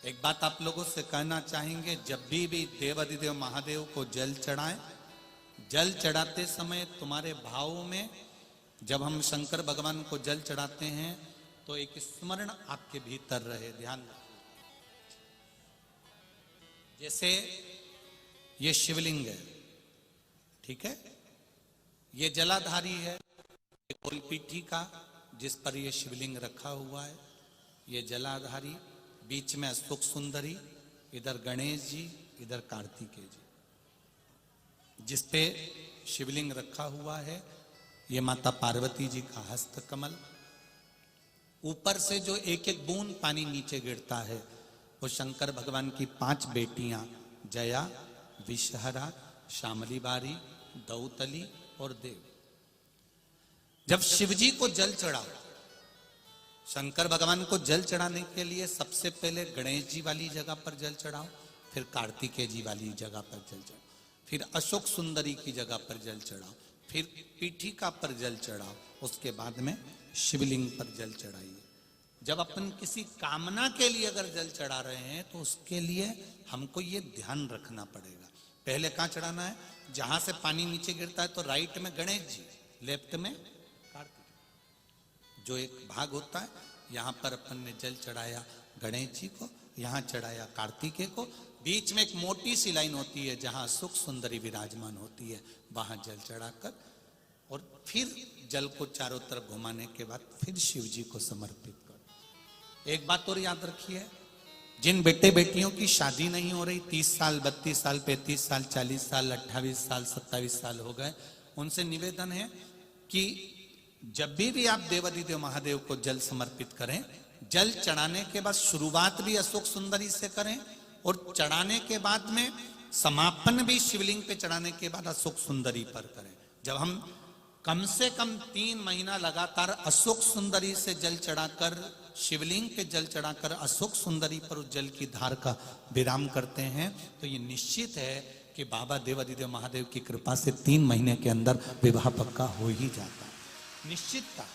एक बात आप लोगों से कहना चाहेंगे, जब भी देवाधिदेव महादेव को जल चढ़ाएं, जल चढ़ाते समय तुम्हारे भावों में, जब हम शंकर भगवान को जल चढ़ाते हैं तो एक स्मरण आपके भीतर रहे। ध्यान रखिए, जैसे ये शिवलिंग है, ठीक है, ये जलाधारी है, ये कोलपीठी का जिस पर ये शिवलिंग रखा हुआ है, ये जलाधारी, बीच में अशोक सुंदरी, इधर गणेश जी, इधर कार्तिकेय जी, जिस पे शिवलिंग रखा हुआ है, ये माता पार्वती जी का हस्त कमल। ऊपर से जो एक एक बूंद पानी नीचे गिरता है वो शंकर भगवान की 5 बेटियां जया, विषहरा, श्यामली बारी, दौतली और देव। जब शिवजी को जल चढ़ाओ, शंकर भगवान को जल चढ़ाने के लिए सबसे पहले गणेश जी वाली जगह पर जल चढ़ाओ, फिर कार्तिकेय जी वाली जगह पर जल चढ़ाओ, फिर अशोक सुंदरी की जगह पर जल चढ़ाओ, फिर पीठिका पर जल चढ़ाओ, उसके बाद में शिवलिंग पर जल चढ़ाइए। जब अपन किसी कामना के लिए अगर जल चढ़ा रहे हैं तो उसके लिए हमको ये ध्यान रखना पड़ेगा, पहले कहाँ चढ़ाना है, जहां से पानी नीचे गिरता है तो राइट में गणेश जी, लेफ्ट में कार्तिक, जो एक भाग होता है, यहां पर अपन ने जल चढ़ाया गणेश जी को, यहां चढ़ाया कार्तिकेय को, बीच में एक मोटी सी लाइन होती है जहां सुख सुंदरी विराजमान होती है, वहां जल चढ़ाकर और फिर जल को चारों तरफ घुमाने के बाद फिर शिव जी को समर्पित कर। एक बात और याद रखिए, जिन बेटे बेटियों की शादी नहीं हो रही, 30 साल, 32 साल, 35 साल, 40 साल, 28 साल, 27 साल हो गए, उनसे निवेदन है कि जब भी आप देवाधिदेव महादेव को जल समर्पित करें, जल चढ़ाने के बाद शुरुआत भी अशोक सुंदरी से करें और चढ़ाने के बाद में समापन भी शिवलिंग पे चढ़ाने के बाद अशोक सुंदरी पर करें। जब हम कम से कम 3 महीना लगातार अशोक सुंदरी से जल चढ़ाकर, शिवलिंग पे जल चढ़ाकर अशोक सुंदरी पर उस जल की धार का विराम करते हैं तो ये निश्चित है कि बाबा देवाधिदेव महादेव की कृपा से 3 महीने के अंदर विवाह पक्का हो ही जाता है, निश्चितता।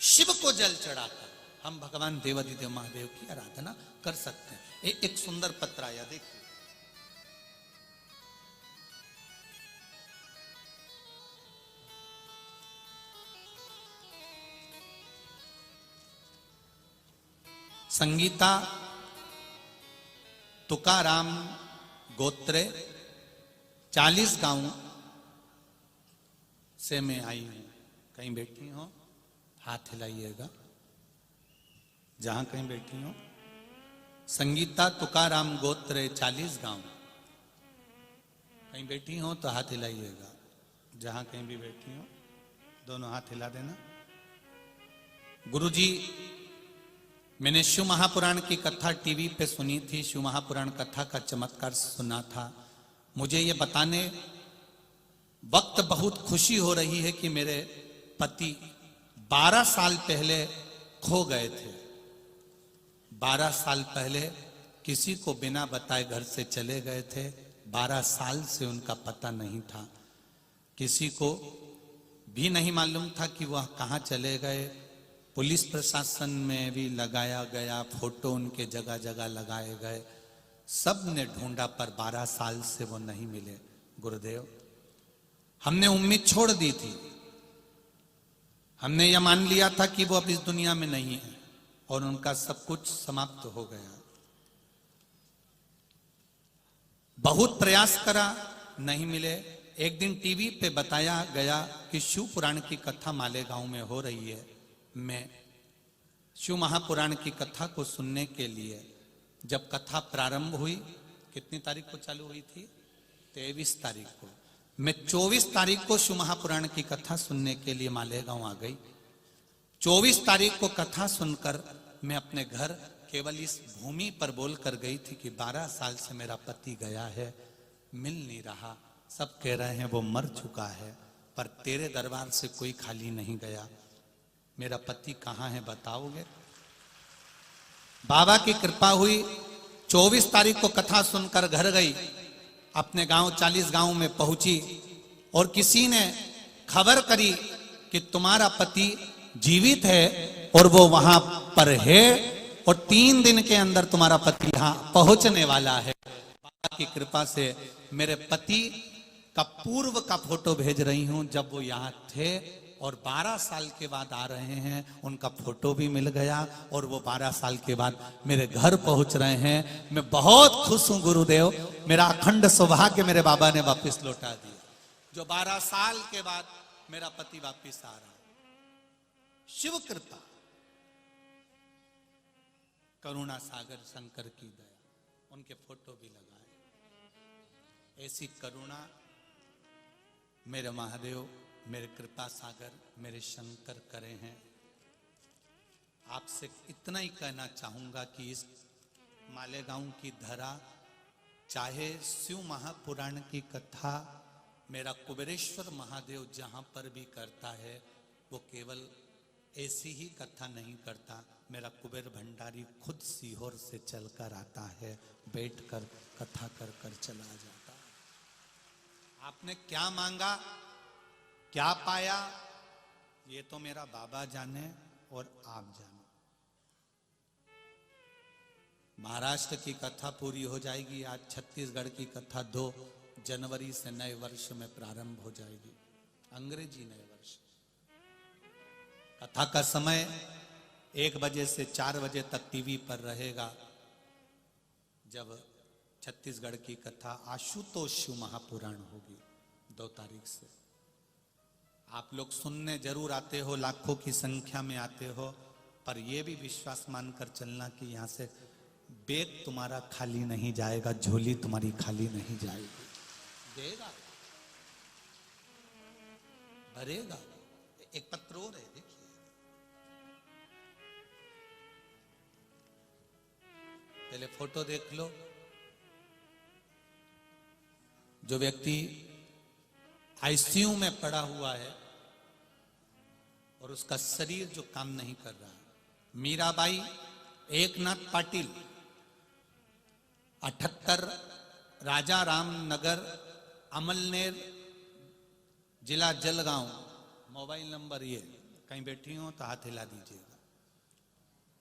शिव को जल चढ़ाकर हम भगवान देवाधिदेव महादेव की आराधना कर सकते हैं। एक सुंदर पत्र आया, देखिए, संगीता तुकाराम गोत्रे 40 गांव से मैं आई हूं। कहीं बैठी हो हाथ हिलाइएगा, जहां कहीं बैठी हो। संगीता तुकाराम गोत्रे 40 गांव, कहीं बैठी हो तो हाथ हिलाइएगा, जहां कहीं भी बैठी हो दोनों हाथ हिला देना। गुरुजी, मैंने शिव महापुराण की कथा टीवी पे सुनी थी, शिव महापुराण कथा का चमत्कार सुना था। मुझे ये बताने वक्त बहुत खुशी हो रही है कि मेरे पति 12 साल पहले खो गए थे। 12 साल पहले किसी को बिना बताए घर से चले गए थे। 12 साल से उनका पता नहीं था, किसी को भी नहीं मालूम था कि वह कहाँ चले गए। पुलिस प्रशासन में भी लगाया गया, फोटो उनके जगह जगह लगाए गए, सब ने ढूंढा पर 12 साल से वो नहीं मिले। गुरुदेव, हमने उम्मीद छोड़ दी थी, हमने यह मान लिया था कि वो अब इस दुनिया में नहीं है और उनका सब कुछ समाप्त हो गया। बहुत प्रयास करा, नहीं मिले। एक दिन टीवी पे बताया गया कि शिव पुराण की कथा मालेगांव में हो रही है। मैं शिव महापुराण की कथा को सुनने के लिए जब कथा प्रारंभ हुई, कितनी तारीख को चालू हुई थी? 23 तारीख को। मैं 24 तारीख को शिव महापुराण की कथा सुनने के लिए मालेगांव आ गई। 24 तारीख को कथा सुनकर मैं अपने घर केवल इस भूमि पर बोलकर गई थी कि 12 साल से मेरा पति गया है, मिल नहीं रहा, सब कह रहे हैं वो मर चुका है, पर तेरे दरबार से कोई खाली नहीं गया। मेरा पति कहाँ है बताओगे? बाबा की कृपा हुई, 24 तारीख को कथा सुनकर घर गई, अपने गांव 40 गांव में पहुंची और किसी ने खबर करी कि तुम्हारा पति जीवित है और वो वहां पर है और 3 दिन के अंदर तुम्हारा पति यहां पहुंचने वाला है। बाबा की कृपा से मेरे पति का पूर्व का फोटो भेज रही हूं, जब वो यहां थे और 12 साल के बाद आ रहे हैं, उनका फोटो भी मिल गया और वो 12 साल के बाद मेरे घर पहुंच रहे हैं। मैं बहुत खुश हूं गुरुदेव, मेरा अखंड सौभाग्य मेरे बाबा ने वापस लौटा दिया, जो 12 साल के बाद मेरा पति वापस आ रहा है। शिव कृपा, करुणा सागर शंकर की दया, उनके फोटो भी लगाए। ऐसी करुणा मेरे महादेव, मेरे कृपा सागर, मेरे शंकर करे हैं। आपसे इतना ही कहना चाहूंगा कि इस मालेगांव की धरा, चाहे शिव महापुराण की कथा मेरा कुबेरेश्वर महादेव जहां पर भी करता है, वो केवल ऐसी ही कथा नहीं करता। मेरा कुबेर भंडारी खुद सीहोर से चलकर आता है, बैठकर कथा कर कर चला जाता है। आपने क्या मांगा, क्या पाया, ये तो मेरा बाबा जाने और आप जाने। महाराष्ट्र की कथा पूरी हो जाएगी आज, छत्तीसगढ़ की कथा 2 जनवरी से नए वर्ष में प्रारंभ हो जाएगी, अंग्रेजी नए वर्ष। कथा का समय 1 बजे से 4 बजे तक टीवी पर रहेगा, जब छत्तीसगढ़ की कथा आशुतोष शिव महापुराण होगी 2 तारीख से। आप लोग सुनने जरूर आते हो, लाखों की संख्या में आते हो, पर यह भी विश्वास मानकर चलना कि यहां से बैग तुम्हारा खाली नहीं जाएगा, झोली तुम्हारी खाली नहीं जाएगी। देगा, भरेगा। एक पत्र और है, देखिए, पहले फोटो देख लो। जो व्यक्ति आईसीयू में पड़ा हुआ है और उसका शरीर जो काम नहीं कर रहा है। मीराबाई एकनाथ पाटिल, 78, राजा राम नगर, अमलनेर, जिला जलगांव। मोबाइल नंबर ये। कहीं बैठी हो तो हाथ हिला दीजिएगा,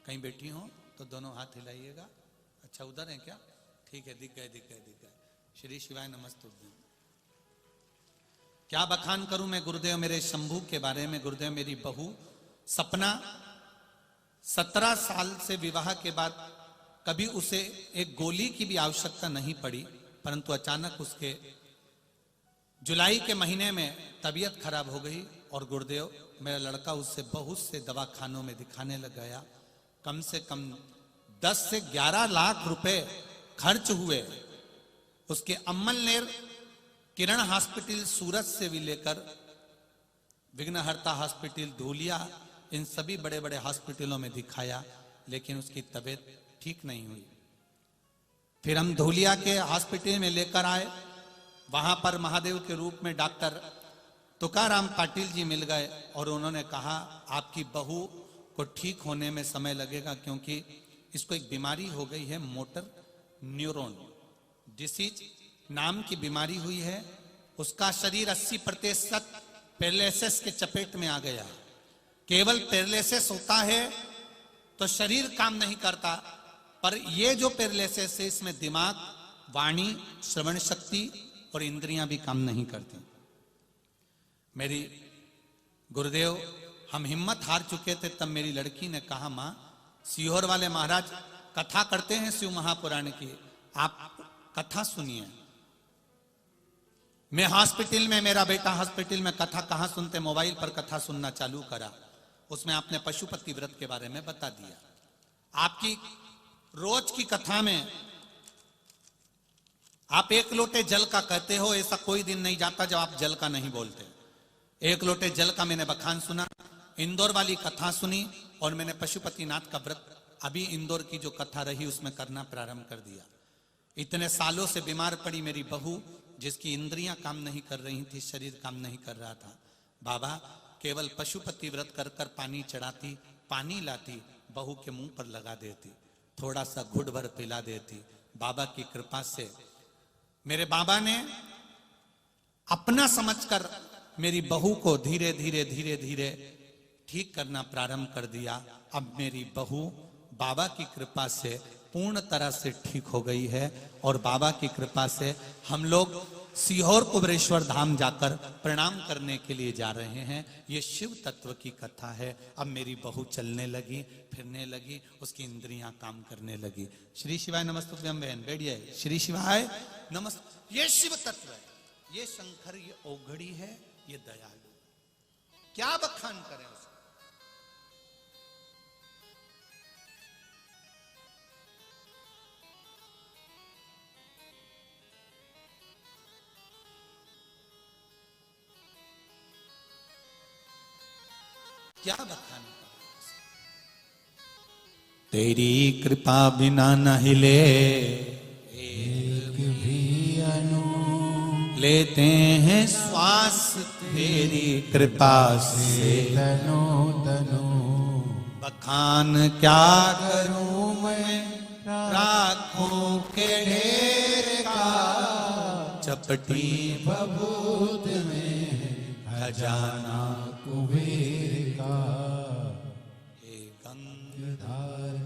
कहीं बैठी हो तो दोनों हाथ हिलाइएगा। अच्छा, उधर है क्या? ठीक है, दिख गए दिख गए दिख गए। श्री शिवाय नमस्तुभ्यं। क्या बखान करूं मैं गुरुदेव मेरे शंभू के बारे में। गुरुदेव मेरी बहू सपना, 17 साल से विवाह के बाद कभी उसे एक गोली की भी आवश्यकता नहीं पड़ी, परंतु अचानक उसके जुलाई के महीने में तबीयत खराब हो गई और गुरुदेव मेरा लड़का उससे बहुत से दवाखानों में दिखाने लग गया। कम से कम 10 से 11 लाख रुपए खर्च हुए। उसके अम्मलनेर किरण हॉस्पिटल सूरत से भी लेकर विघ्नहर्ता हॉस्पिटल धूलिया, इन सभी बड़े बड़े हॉस्पिटलों में दिखाया, लेकिन उसकी तबीयत ठीक नहीं हुई। फिर हम धूलिया के हॉस्पिटल में लेकर आए। वहां पर महादेव के रूप में डॉक्टर तुकाराम पाटिल जी मिल गए और उन्होंने कहा आपकी बहू को ठीक होने में समय लगेगा, क्योंकि इसको एक बीमारी हो गई है, मोटर न्यूरॉन डिसीज नाम की बीमारी हुई है। उसका शरीर 80% पैरालिसिस के चपेट में आ गया। केवल पैरालिसिस होता है तो शरीर काम नहीं करता, पर ये जो पैरालिसिस है इसमें दिमाग, वाणी, श्रवण शक्ति और इंद्रियां भी काम नहीं करती। मेरी गुरुदेव हम हिम्मत हार चुके थे, तब मेरी लड़की ने कहा मां, सीहोर वाले महाराज कथा करते हैं शिव महापुराण की, आप कथा सुनिए। मैं हॉस्पिटल में, मेरा बेटा हॉस्पिटल में कथा कहां सुनते, मोबाइल पर कथा सुनना चालू करा। उसमें आपने पशुपति व्रत के बारे में बता दिया। आपकी रोज की कथा में आप 1 लोटे जल का कहते हो, ऐसा कोई दिन नहीं जाता जब आप जल का नहीं बोलते। 1 लोटे जल का मैंने बखान सुना, इंदौर वाली कथा सुनी, और मैंने पशुपतिनाथ का व्रत अभी इंदौर की जो कथा रही उसमें करना प्रारंभ कर दिया। इतने सालों से बीमार पड़ी मेरी बहू, जिसकी इंद्रियां काम नहीं कर रही थी, शरीर काम नहीं कर रहा था। बाबा केवल पशुपति व्रत कर कर पानी चढ़ाती, पानी लाती, बहू के मुंह पर लगा देती, थोड़ा सा घुट भर पिला देती। बाबा की कृपा से मेरे बाबा ने अपना समझकर मेरी बहू को धीरे धीरे धीरे धीरे ठीक करना प्रारंभ कर दिया। अब मेरी बहू बाबा की कृपा से पूर्ण तरह से ठीक हो गई है और बाबा की कृपा से हम लोग सीहोर कुबरेश्वर धाम जाकर प्रणाम करने के लिए जा रहे हैं। ये शिव तत्व की कथा है। अब मेरी बहू चलने लगी, फिरने लगी, उसकी इंद्रियां काम करने लगी। श्री शिवाय नमस्तुभ्यम बहन, बैठिए। श्री शिवाय नमस्त। ये शिव तत्व है, ये शंकर, ये औघड़ी है, ये दयालु। क्या बखान करें उसको। क्या बखान करें। तेरी कृपा बिना न हिले एक भी अनु, लेते हैं श्वास तेरी कृपा से तनो तनो। बखान क्या करूं मैं राखों के ढेर का, चपटी बबूत में खजाना कुबेर का। हे गंगाधर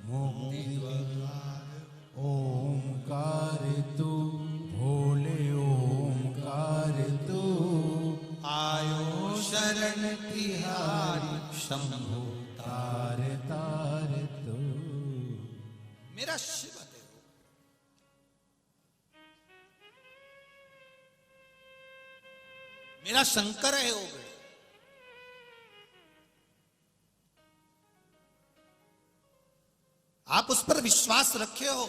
मोक्तिद्वार ओमकार तू, भोले ओमकार तू। आयो शरण तिहारी शंभु तार तार तू। मेरा शिव देव, मेरा शंकर है वो। आप उस पर विश्वास रखे हो,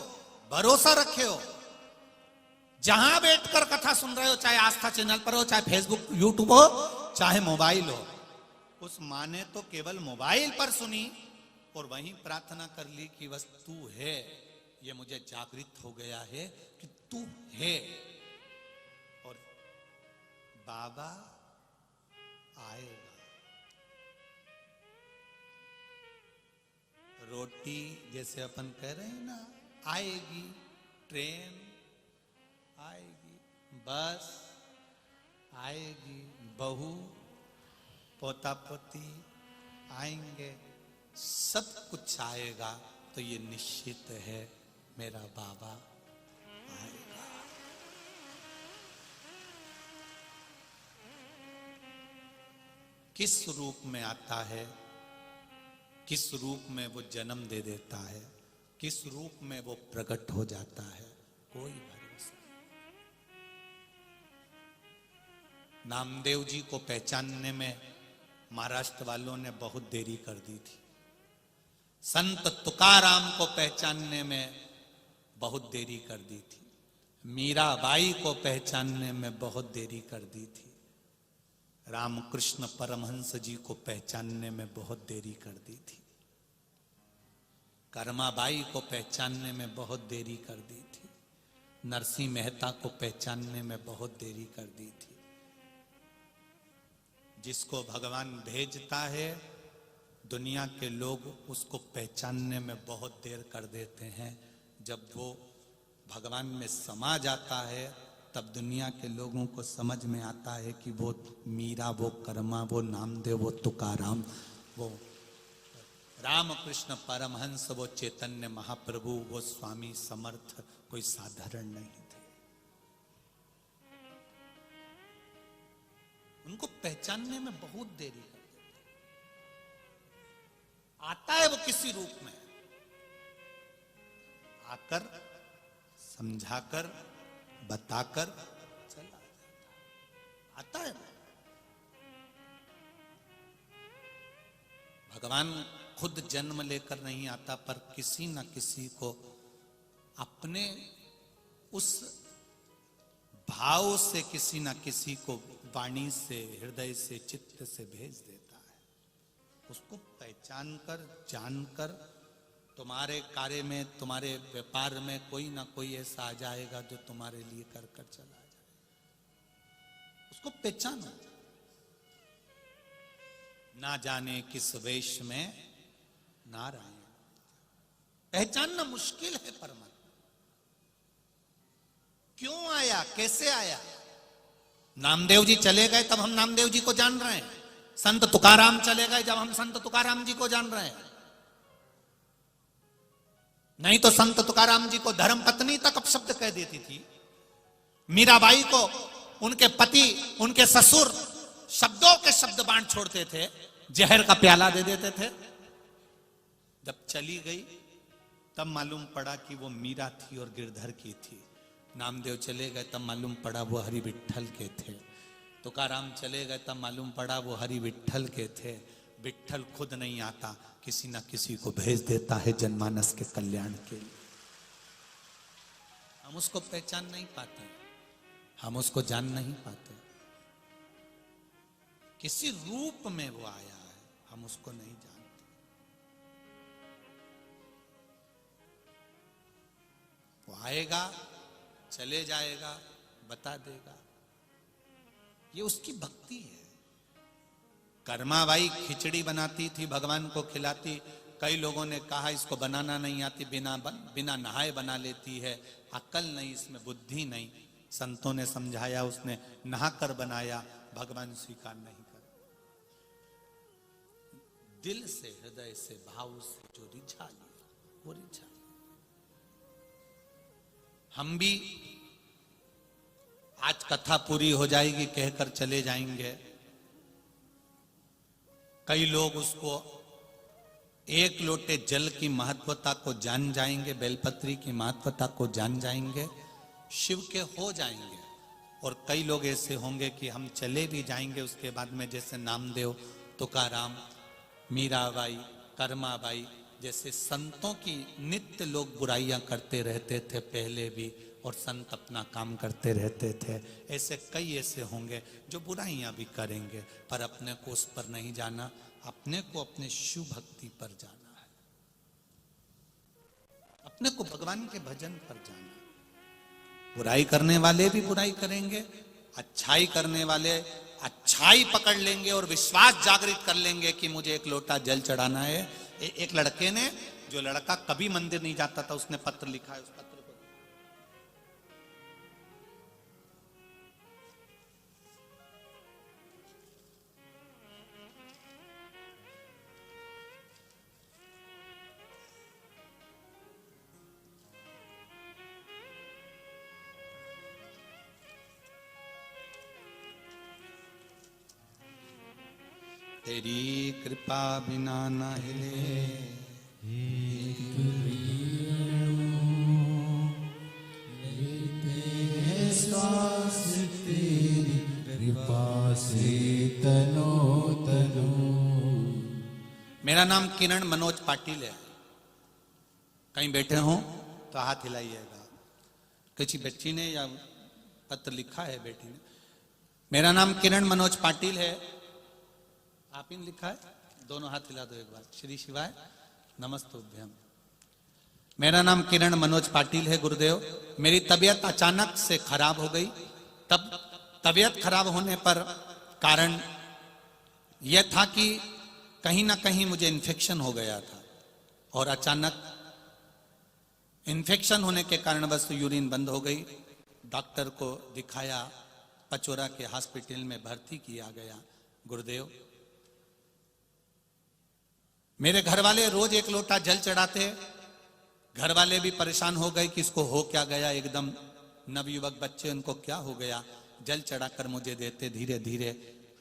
भरोसा रखे हो। जहां बैठकर कथा सुन रहे हो, चाहे आस्था चैनल पर हो, चाहे फेसबुक यूट्यूब हो, चाहे मोबाइल हो, उस माँ ने तो केवल मोबाइल पर सुनी और वहीं प्रार्थना कर ली कि बस तू है। ये मुझे जागृत हो गया है कि तू है। और बाबा आएगा। रोटी जैसे अपन कह रहे हैं ना, आएगी। ट्रेन आएगी, बस आएगी, बहू पोता पोती आएंगे, सब कुछ आएगा। तो ये निश्चित है मेरा बाबा आएगा। किस रूप में आता है, किस रूप में वो जन्म दे देता है, किस रूप में वो प्रकट हो जाता है, कोई भरोसा नहीं। नामदेव जी को पहचानने में महाराष्ट्र वालों ने बहुत देरी कर दी थी। संत तुकाराम को पहचानने में बहुत देरी कर दी थी। मीराबाई को पहचानने में बहुत देरी कर दी थी। रामकृष्ण परमहंस जी को पहचानने में बहुत देरी कर दी थी। कर्माबाई को पहचानने में बहुत देरी कर दी थी। नरसिंह मेहता को पहचानने में बहुत देरी कर दी थी। जिसको भगवान भेजता है, दुनिया के लोग उसको पहचानने में बहुत देर कर देते हैं। जब वो भगवान में समा जाता है, तब दुनिया के लोगों को समझ में आता है कि वो मीरा, वो कर्मा, वो नामदेव, वो तुकाराम, वो रामकृष्ण परमहंस, वो चैतन्य महाप्रभु, वो स्वामी समर्थ कोई साधारण नहीं थे। उनको पहचानने में बहुत देरी कर देते। आता है वो किसी रूप में, आकर समझाकर बताकर चला जाता। आता है भगवान खुद जन्म लेकर नहीं आता, पर किसी न किसी को अपने उस भाव से, किसी न किसी को वाणी से, हृदय से, चित्त से भेज देता है। उसको पहचान कर, जानकर तुम्हारे कार्य में, तुम्हारे व्यापार में कोई ना कोई ऐसा आ जाएगा जो तुम्हारे लिए कर कर चला जाए। उसको पहचानो। ना जाने किस वेश में नारायण, पहचानना मुश्किल है परमात्मा। क्यों आया, कैसे आया? नामदेव जी चले गए तब हम नामदेव जी को जान रहे हैं। संत तुकाराम चले गए जब हम संत तुकाराम जी को जान रहे हैं। नहीं तो संत तुकाराम जी को धर्म पत्नी तक अपशब्द कह देती थी। मीराबाई को उनके पति, उनके ससुर शब्दों के शब्द बांट छोड़ते थे, जहर का प्याला दे देते थे। जब चली गई तब मालूम पड़ा कि वो मीरा थी और गिरधर की थी। नामदेव चले गए तब मालूम पड़ा वो हरि विट्ठल के थे। तुकाराम चले गए तब मालूम पड़ा वो हरि विट्ठल के थे। विट्ठल खुद नहीं आता, किसी ना किसी को भेज देता है जनमानस के कल्याण के लिए। हम उसको पहचान नहीं पाते, हम उसको जान नहीं पाते। किसी रूप में वो आया है, हम उसको नहीं जानते। वो आएगा, चले जाएगा, बता देगा। ये उसकी भक्ति है। कर्माबाई खिचड़ी बनाती थी, भगवान को खिलाती। कई लोगों ने कहा इसको बनाना नहीं आती, बिना नहाए बना लेती है, अक्ल नहीं, इसमें बुद्धि नहीं। संतों ने समझाया, उसने नहाकर बनाया, भगवान स्वीकार नहीं कर। दिल से, हृदय से, भाव से जो रिझा लिया वो रिझा। हम भी आज कथा पूरी हो जाएगी कहकर चले जाएंगे। कई लोग उसको एक लोटे जल की महत्वता को जान जाएंगे, बेलपत्री की महत्वता को जान जाएंगे, शिव के हो जाएंगे। और कई लोग ऐसे होंगे कि हम चले भी जाएंगे उसके बाद में, जैसे नामदेव, तुकाराम, मीराबाई, कर्माबाई जैसे संतों की नित्य लोग बुराइयां करते रहते थे पहले भी, और संत अपना काम करते रहते थे। ऐसे कई ऐसे होंगे जो बुराइयां भी करेंगे, पर अपने को उस पर नहीं जाना, अपने को अपने शिव भक्ति पर जाना है, अपने को भगवान के भजन पर जाना है। बुराई करने वाले भी बुराई करेंगे, अच्छाई करने वाले अच्छाई पकड़ लेंगे और विश्वास जागृत कर लेंगे कि मुझे एक लोटा जल चढ़ाना है। एक लड़के ने, जो लड़का कभी मंदिर नहीं जाता था, उसने पत्र लिखा है। उस पत्र को तेरी कृपा बिना न हिले, श्वास तेरी कृपा से तनो तनो। मेरा नाम किरण मनोज पाटिल है। कहीं बैठे हो तो हाथ हिलाइएगा। किसी बच्ची ने या पत्र लिखा है बेटी ने। मेरा नाम किरण मनोज पाटिल है। आप ही ने लिखा है? दोनों हाथ हिला दो एक बार। श्री शिवाय नमस्तुभ्यम। मेरा नाम किरण मनोज पाटिल है गुरुदेव। मेरी तबीयत अचानक से खराब हो गई। तब तबीयत खराब होने पर कारण यह था कि कहीं ना कहीं मुझे इन्फेक्शन हो गया था, और अचानक इन्फेक्शन होने के कारण बस यूरिन बंद हो गई। डॉक्टर को दिखाया, पचोरा के हॉस्पिटल में भर्ती किया गया। गुरुदेव, मेरे घर वाले रोज एक लोटा जल चढ़ाते। घर वाले भी परेशान हो गए कि इसको हो क्या गया, एकदम नवयुवक बच्चे, उनको क्या हो गया। जल चढ़ाकर मुझे देते। धीरे धीरे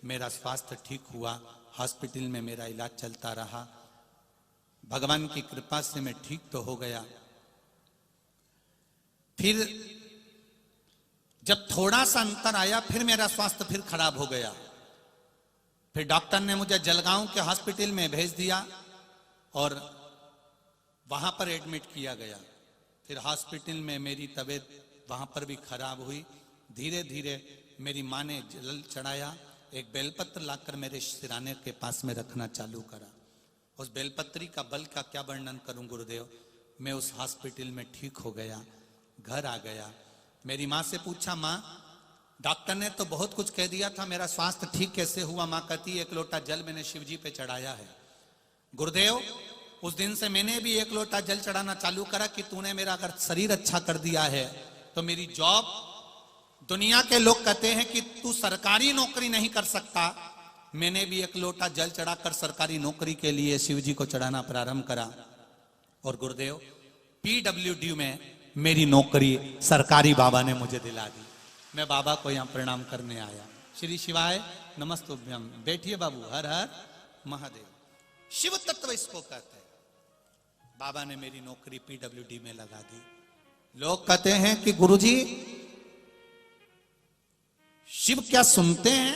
मेरा स्वास्थ्य ठीक हुआ। हॉस्पिटल में मेरा इलाज चलता रहा। भगवान की कृपा से मैं ठीक तो हो गया। फिर जब थोड़ा सा अंतर आया, फिर मेरा स्वास्थ्य फिर खराब हो गया। फिर डॉक्टर ने मुझे जलगांव के हॉस्पिटल में भेज दिया और वहां पर एडमिट किया गया। फिर हॉस्पिटल में मेरी तबीयत वहां पर भी खराब हुई। धीरे धीरे मेरी माँ ने जल चढ़ाया। एक बेलपत्र लाकर मेरे सिराने के पास में रखना चालू करा। उस बेलपत्री का बल का क्या वर्णन करूं गुरुदेव। मैं उस हॉस्पिटल में ठीक हो गया, घर आ गया। मेरी माँ से पूछा, माँ डॉक्टर ने तो बहुत कुछ कह दिया था, मेरा स्वास्थ्य ठीक कैसे हुआ। माँ कहती, एक लोटा जल मैंने शिव जी पे चढ़ाया है। गुरुदेव, उस दिन से मैंने भी एक लोटा जल चढ़ाना चालू करा कि तूने मेरा अगर शरीर अच्छा कर दिया है तो मेरी जॉब, दुनिया के लोग कहते हैं कि तू सरकारी नौकरी नहीं कर सकता, मैंने भी एक लोटा जल चढ़ाकर सरकारी नौकरी के लिए शिव जी को चढ़ाना प्रारंभ करा। और गुरुदेव, पीडब्ल्यूडी में मेरी नौकरी सरकारी बाबा ने मुझे दिला दी। मैं बाबा को यहां प्रणाम करने आया। श्री शिवाय नमस्तुभ्यम। बैठिए बाबू। हर हर महादेव। शिव तत्व इसको कहते हैं। बाबा ने मेरी नौकरी पीडब्ल्यूडी में लगा दी। लोग कहते हैं कि गुरुजी शिव क्या सुनते हैं?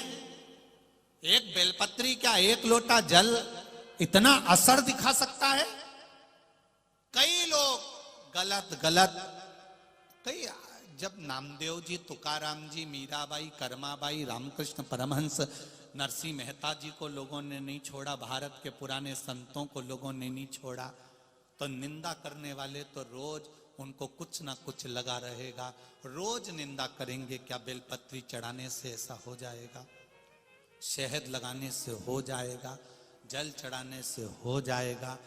एक बेलपत्री क्या एक लोटा जल इतना असर दिखा सकता है? कई लोग गलत कई, जब नामदेव जी, तुकाराम जी, मीराबाई, कर्माबाई, रामकृष्ण परमहंस, नरसिंह मेहता जी को लोगों ने नहीं छोड़ा, भारत के पुराने संतों को लोगों ने नहीं छोड़ा, तो निंदा करने वाले तो रोज उनको कुछ ना कुछ लगा रहेगा। रोज निंदा करेंगे। क्या बेलपत्री चढ़ाने से ऐसा हो जाएगा? शहद लगाने से हो जाएगा? जल चढ़ाने से हो जाएगा?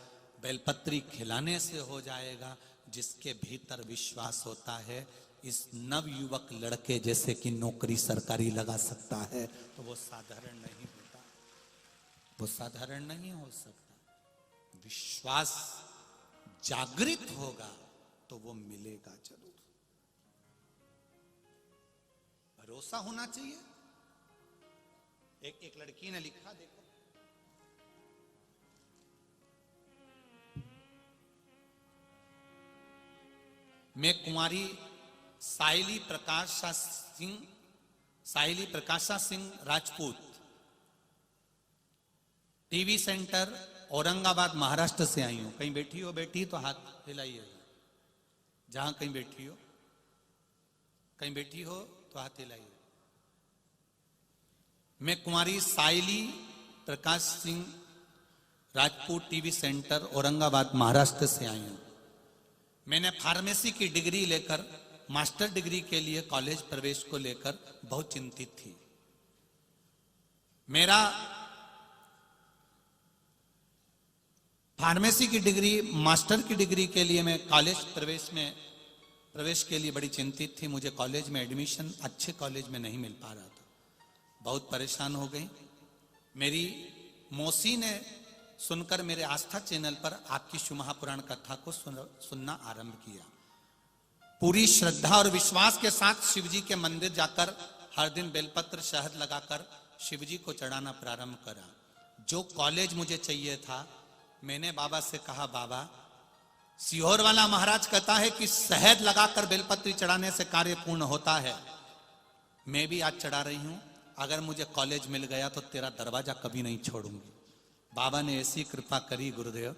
बेलपत्री खिलाने से हो जाएगा? जिसके भीतर विश्वास होता है इस नवयुवक लड़के जैसे कि नौकरी सरकारी लगा सकता है, तो वो साधारण नहीं होता। वो साधारण नहीं हो सकता। विश्वास जागृत होगा तो वो मिलेगा जरूर। भरोसा होना चाहिए। एक लड़की ने लिखा, देखो, मैं कुमारी साहिली प्रकाशा सिंह राजपूत, टीवी सेंटर औरंगाबाद महाराष्ट्र से आई हूं। कहीं बैठी हो बेटी तो हाथ हिलाइएगा। जहां कहीं बैठी हो, कहीं बैठी हो तो हाथ हिलाइए। मैं कुमारी साहिली प्रकाश सिंह राजपूत, टीवी सेंटर औरंगाबाद महाराष्ट्र से आई हूं। मैंने फार्मेसी की डिग्री लेकर मास्टर डिग्री के लिए कॉलेज प्रवेश को लेकर बहुत चिंतित थी। मेरा फार्मेसी की डिग्री, मास्टर की डिग्री के लिए मैं कॉलेज प्रवेश के लिए बड़ी चिंतित थी। मुझे कॉलेज में एडमिशन अच्छे कॉलेज में नहीं मिल पा रहा था। बहुत परेशान हो गई। मेरी मौसी ने सुनकर मेरे आस्था चैनल पर आपकी शिव महापुराण कथा को सुनना आरंभ किया। पूरी श्रद्धा और विश्वास के साथ शिव जी के मंदिर जाकर हर दिन बेलपत्र शहद लगाकर शिव जी को चढ़ाना प्रारंभ करा। जो कॉलेज मुझे चाहिए था, मैंने बाबा से कहा, बाबा सीहोर वाला महाराज कहता है कि शहद लगाकर बेलपत्री चढ़ाने से कार्य पूर्ण होता है। मैं भी आज चढ़ा रही हूं। अगर मुझे कॉलेज मिल गया तो तेरा दरवाजा कभी नहीं छोड़ूंगी। बाबा ने ऐसी कृपा करी गुरुदेव,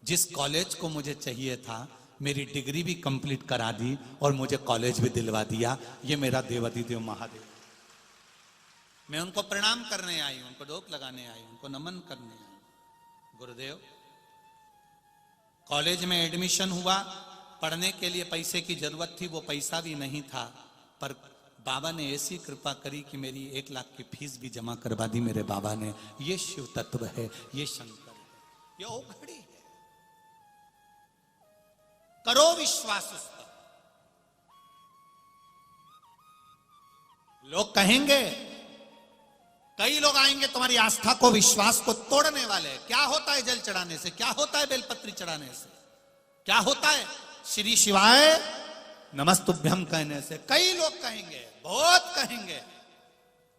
जिस कॉलेज को मुझे चाहिए था मेरी डिग्री भी कंप्लीट करा दी और मुझे कॉलेज भी दिलवा दिया। ये मेरा देवाधिदेव महादेव। मैं उनको प्रणाम करने आई हूं, उनको डोक लगाने आई हूं, उनको नमन करने आई हूं। गुरुदेव, कॉलेज में एडमिशन हुआ, पढ़ने के लिए पैसे की जरूरत थी, वो पैसा भी नहीं था, पर बाबा ने ऐसी कृपा करी कि मेरी 1 लाख की फीस भी जमा करवा दी मेरे बाबा ने। ये शिव तत्व है, ये शंकर है, ये औघड़ी है। करो विश्वास उस पर। लोग कहेंगे, कई लोग आएंगे तुम्हारी आस्था को, विश्वास को तोड़ने वाले। क्या होता है जल चढ़ाने से? क्या होता है बेलपत्री चढ़ाने से? क्या होता है श्री शिवाय नमस्तुभ्यम कहने से? कई लोग कहेंगे, बहुत कहेंगे,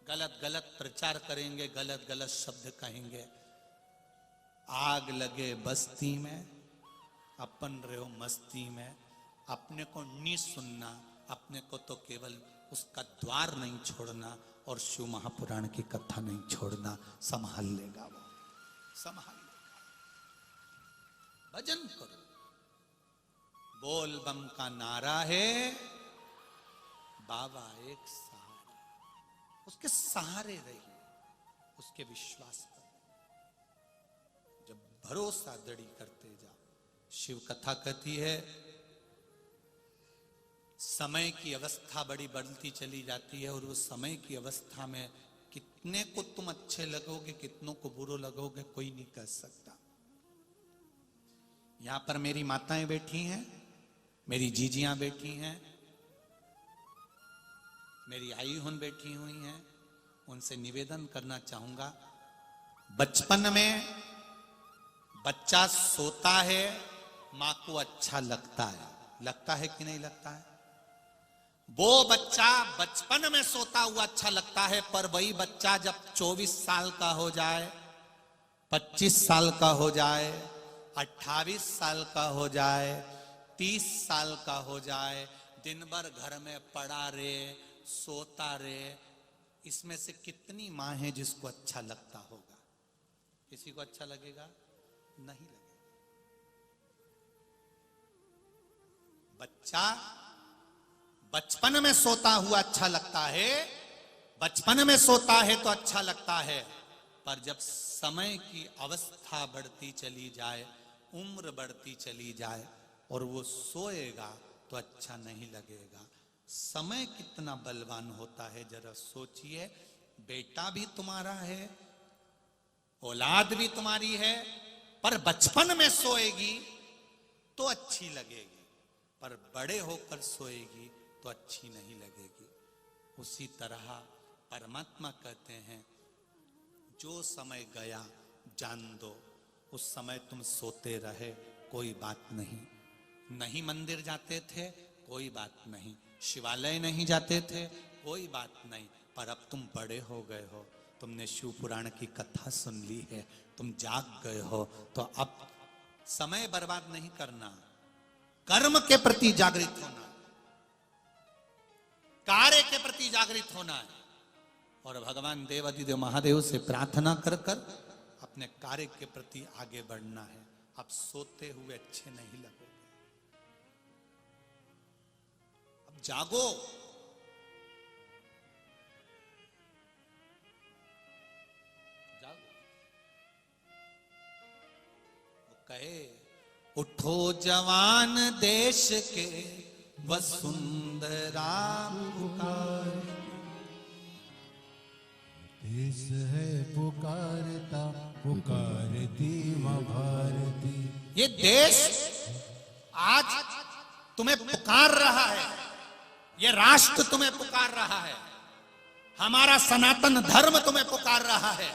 गलत गलत प्रचार करेंगे, गलत गलत शब्द कहेंगे। आग लगे बस्ती में, अपन रहो मस्ती में। अपने को नहीं सुनना, अपने को तो केवल उसका द्वार नहीं छोड़ना और शिव महापुराण की कथा नहीं छोड़ना। संभाल लेगा वो, संभाल लेगा। भजन करो। बोल बम का नारा है, बाबा एक सहारा। उसके सहारे रहिए, उसके विश्वास पर। जब भरोसा दृढ़ करते जाओ। शिव कथा कहती है समय की अवस्था बड़ी बढ़ती चली जाती है, और उस समय की अवस्था में कितने को तुम अच्छे लगोगे, कितनों को बुरे लगोगे, कोई नहीं कह सकता। यहां पर मेरी माताएं बैठी हैं, मेरी जीजियां बैठी हैं, मेरी आई हुन बैठी हुई हैं। उनसे निवेदन करना चाहूंगा, बचपन में बच्चा सोता है, मां को अच्छा लगता है कि नहीं लगता है? वो बच्चा बचपन में सोता हुआ अच्छा लगता है, पर वही बच्चा जब 24 साल का हो जाए, 25 साल का हो जाए, 28 साल का हो जाए, 30 साल का हो जाए, दिन भर घर में पड़ा रे, सोता रे, इसमें से कितनी मां है जिसको अच्छा लगता होगा? किसी को अच्छा लगेगा? नहीं लगेगा। बच्चा बचपन में सोता हुआ अच्छा लगता है, बचपन में सोता है तो अच्छा लगता है, पर जब समय की अवस्था बढ़ती चली जाए, उम्र बढ़ती चली जाए और वो सोएगा तो अच्छा नहीं लगेगा। समय कितना बलवान होता है जरा सोचिए। बेटा भी तुम्हारा है, औलाद भी तुम्हारी है, पर बचपन में सोएगी तो अच्छी लगेगी, पर बड़े होकर सोएगी तो अच्छी नहीं लगेगी। उसी तरह परमात्मा कहते हैं, जो समय गया जान दो, उस समय तुम सोते रहे कोई बात नहीं, नहीं मंदिर जाते थे कोई बात नहीं, शिवालय नहीं जाते थे कोई बात नहीं, पर अब तुम बड़े हो गए हो, तुमने शिव पुराण की कथा सुन ली है, तुम जाग गए हो, तो अब समय बर्बाद नहीं करना, कर्म के प्रति जागृत होना, कार्य के प्रति जागृत होना है, और भगवान देवाधिदेव महादेव से प्रार्थना कर कर अपने कार्य के प्रति आगे बढ़ना है। अब सोते हुए अच्छे नहीं लगोगे, अब जागो। जागो। वो कहे, उठो जवान देश के वसुंधरा पुकार, देश है पुकारता पुकारती मां भारती। ये देश आज तुम्हें पुकार रहा है, ये राष्ट्र तुम्हें पुकार रहा है, हमारा सनातन धर्म तुम्हें पुकार रहा है,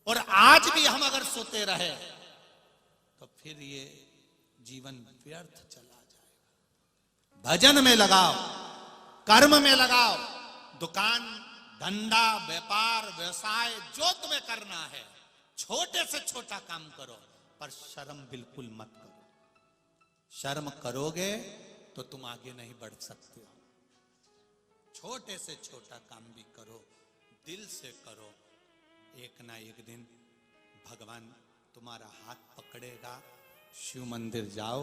और आज भी हम अगर सोते रहे तो फिर ये जीवन व्यर्थ चला जाएगा। भजन में लगाओ, कर्म में लगाओ, दुकान धंधा व्यापार व्यवसाय जो तुम्हें करना है, छोटे से छोटा काम करो, पर शर्म बिल्कुल मत करो। शर्म करोगे तो तुम आगे नहीं बढ़ सकते हो। छोटे से छोटा काम भी करो, दिल से करो, एक ना एक दिन भगवान तुम्हारा हाथ पकड़ेगा। शिव मंदिर जाओ,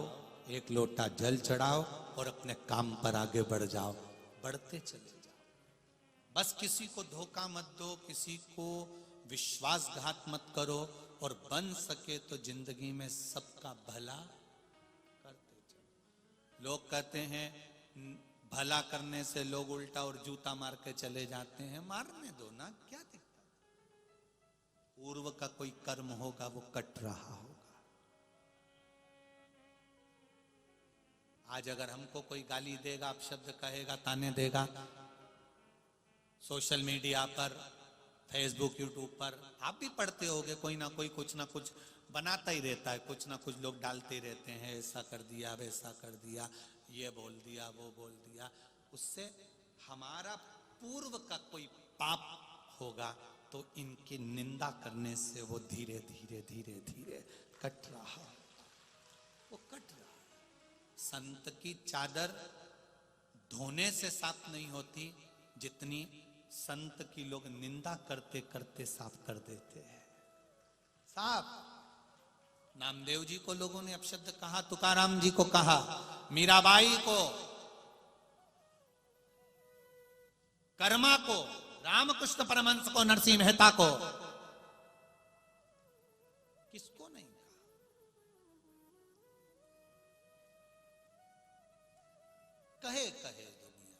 एक लोटा जल चढ़ाओ और अपने काम पर आगे बढ़ जाओ, बढ़ते चले जाओ। बस किसी को धोखा मत दो, किसी को विश्वासघात मत करो, और बन सके तो जिंदगी में सबका भला करते चलो। लोग कहते हैं भला करने से लोग उल्टा और जूता मार के चले जाते हैं, मारने दो ना, क्या दिक्कत। पूर्व का कोई कर्म होगा वो कट रहा होगा। आज अगर हमको कोई गाली देगा, अपशब्द कहेगा, ताने देगा, सोशल मीडिया पर, फेसबुक, यूट्यूब पर आप भी पढ़ते होगे, कोई ना कोई कुछ ना कुछ बनाता ही रहता है, कुछ ना कुछ लोग डालते रहते हैं, ऐसा कर दिया, वैसा कर दिया, ये बोल दिया, वो बोल दिया। उससे हमारा पूर्व का कोई पाप होगा तो इनकी निंदा करने से वो धीरे धीरे धीरे धीरे कट रहा, वो कट रहा। संत की चादर धोने से साफ नहीं होती, जितनी संत की लोग निंदा करते करते साफ कर देते हैं। साफ। नामदेव जी को लोगों ने अपशब्द कहा, तुकाराम जी को कहा, मीराबाई को, कर्मा को, रामकृष्ण परमहंस को, नरसिंह मेहता को, किसको नहीं कहा। कहे कहे दुनिया,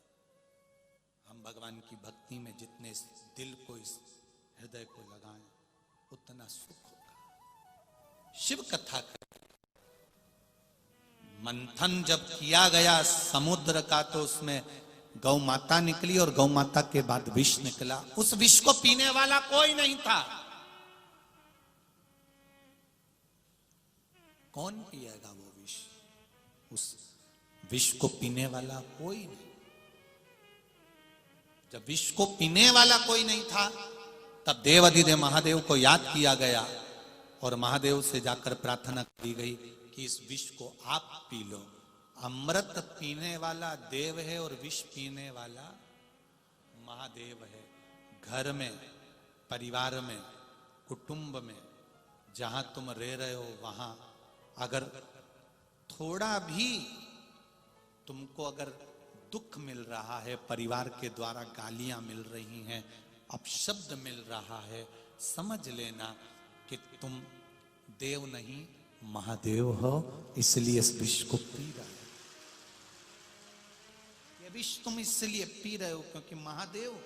हम भगवान की भक्ति में जितने इस दिल को, इस हृदय को लगाएं, उतना सुख होगा। शिव कथा मंथन जब किया गया समुद्र का, तो उसमें गौ माता निकली और गौ माता के बाद विष निकला। उस विष को पीने वाला कोई नहीं था, कौन पिएगा वो विष? उस विष को पीने वाला कोई नहीं। जब विष को पीने वाला कोई नहीं था, तब देवाधिदेव महादेव को याद किया गया और महादेव से जाकर प्रार्थना की गई कि इस विष को आप पी लो। अमृत पीने वाला देव है और विष पीने वाला महादेव है। घर में, परिवार में, कुटुंब में, जहां तुम रह रहे हो वहां अगर थोड़ा भी तुमको अगर दुख मिल रहा है, परिवार के द्वारा गालियां मिल रही हैं, अपशब्द मिल रहा है, समझ लेना कि तुम देव नहीं महादेव हो, इसलिए इस विष को पी रहे हो। ये विष तुम इसलिए पी रहे हो क्योंकि महादेव हो।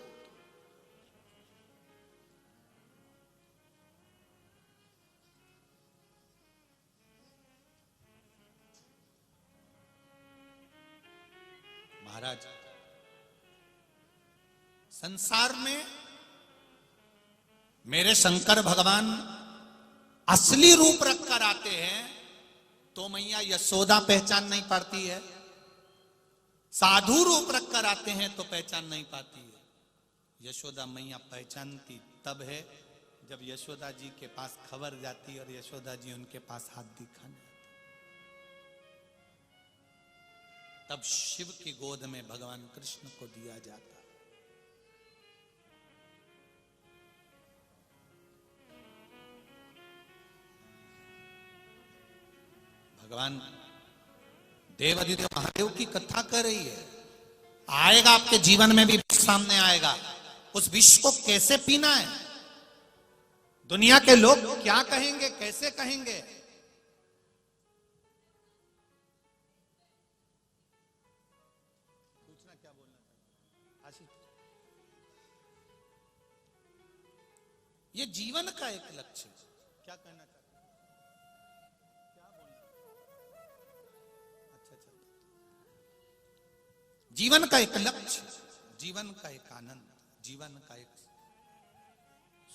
महाराज, संसार में मेरे शंकर भगवान असली रूप रखकर आते हैं तो मैया यशोदा पहचान नहीं पाती है, साधु रूप रखकर आते हैं तो पहचान नहीं पाती है। यशोदा मैया पहचानती तब है जब यशोदा जी के पास खबर जाती और यशोदा जी उनके पास हाथ दिखाने आती, तब शिव की गोद में भगवान कृष्ण को दिया जाता। भगवान देवाधिदेव महादेव की कथा कर रही है। आएगा आपके जीवन में भी सामने आएगा। उस विष को कैसे पीना है, दुनिया के लोग क्या कहेंगे, कैसे कहेंगे, पूछना क्या बोलना चाहते आशीष? ये जीवन का एक लक्ष्य है। क्या कहना चाहते? जीवन का एक लक्ष्य, जीवन का एक आनंद, जीवन का एक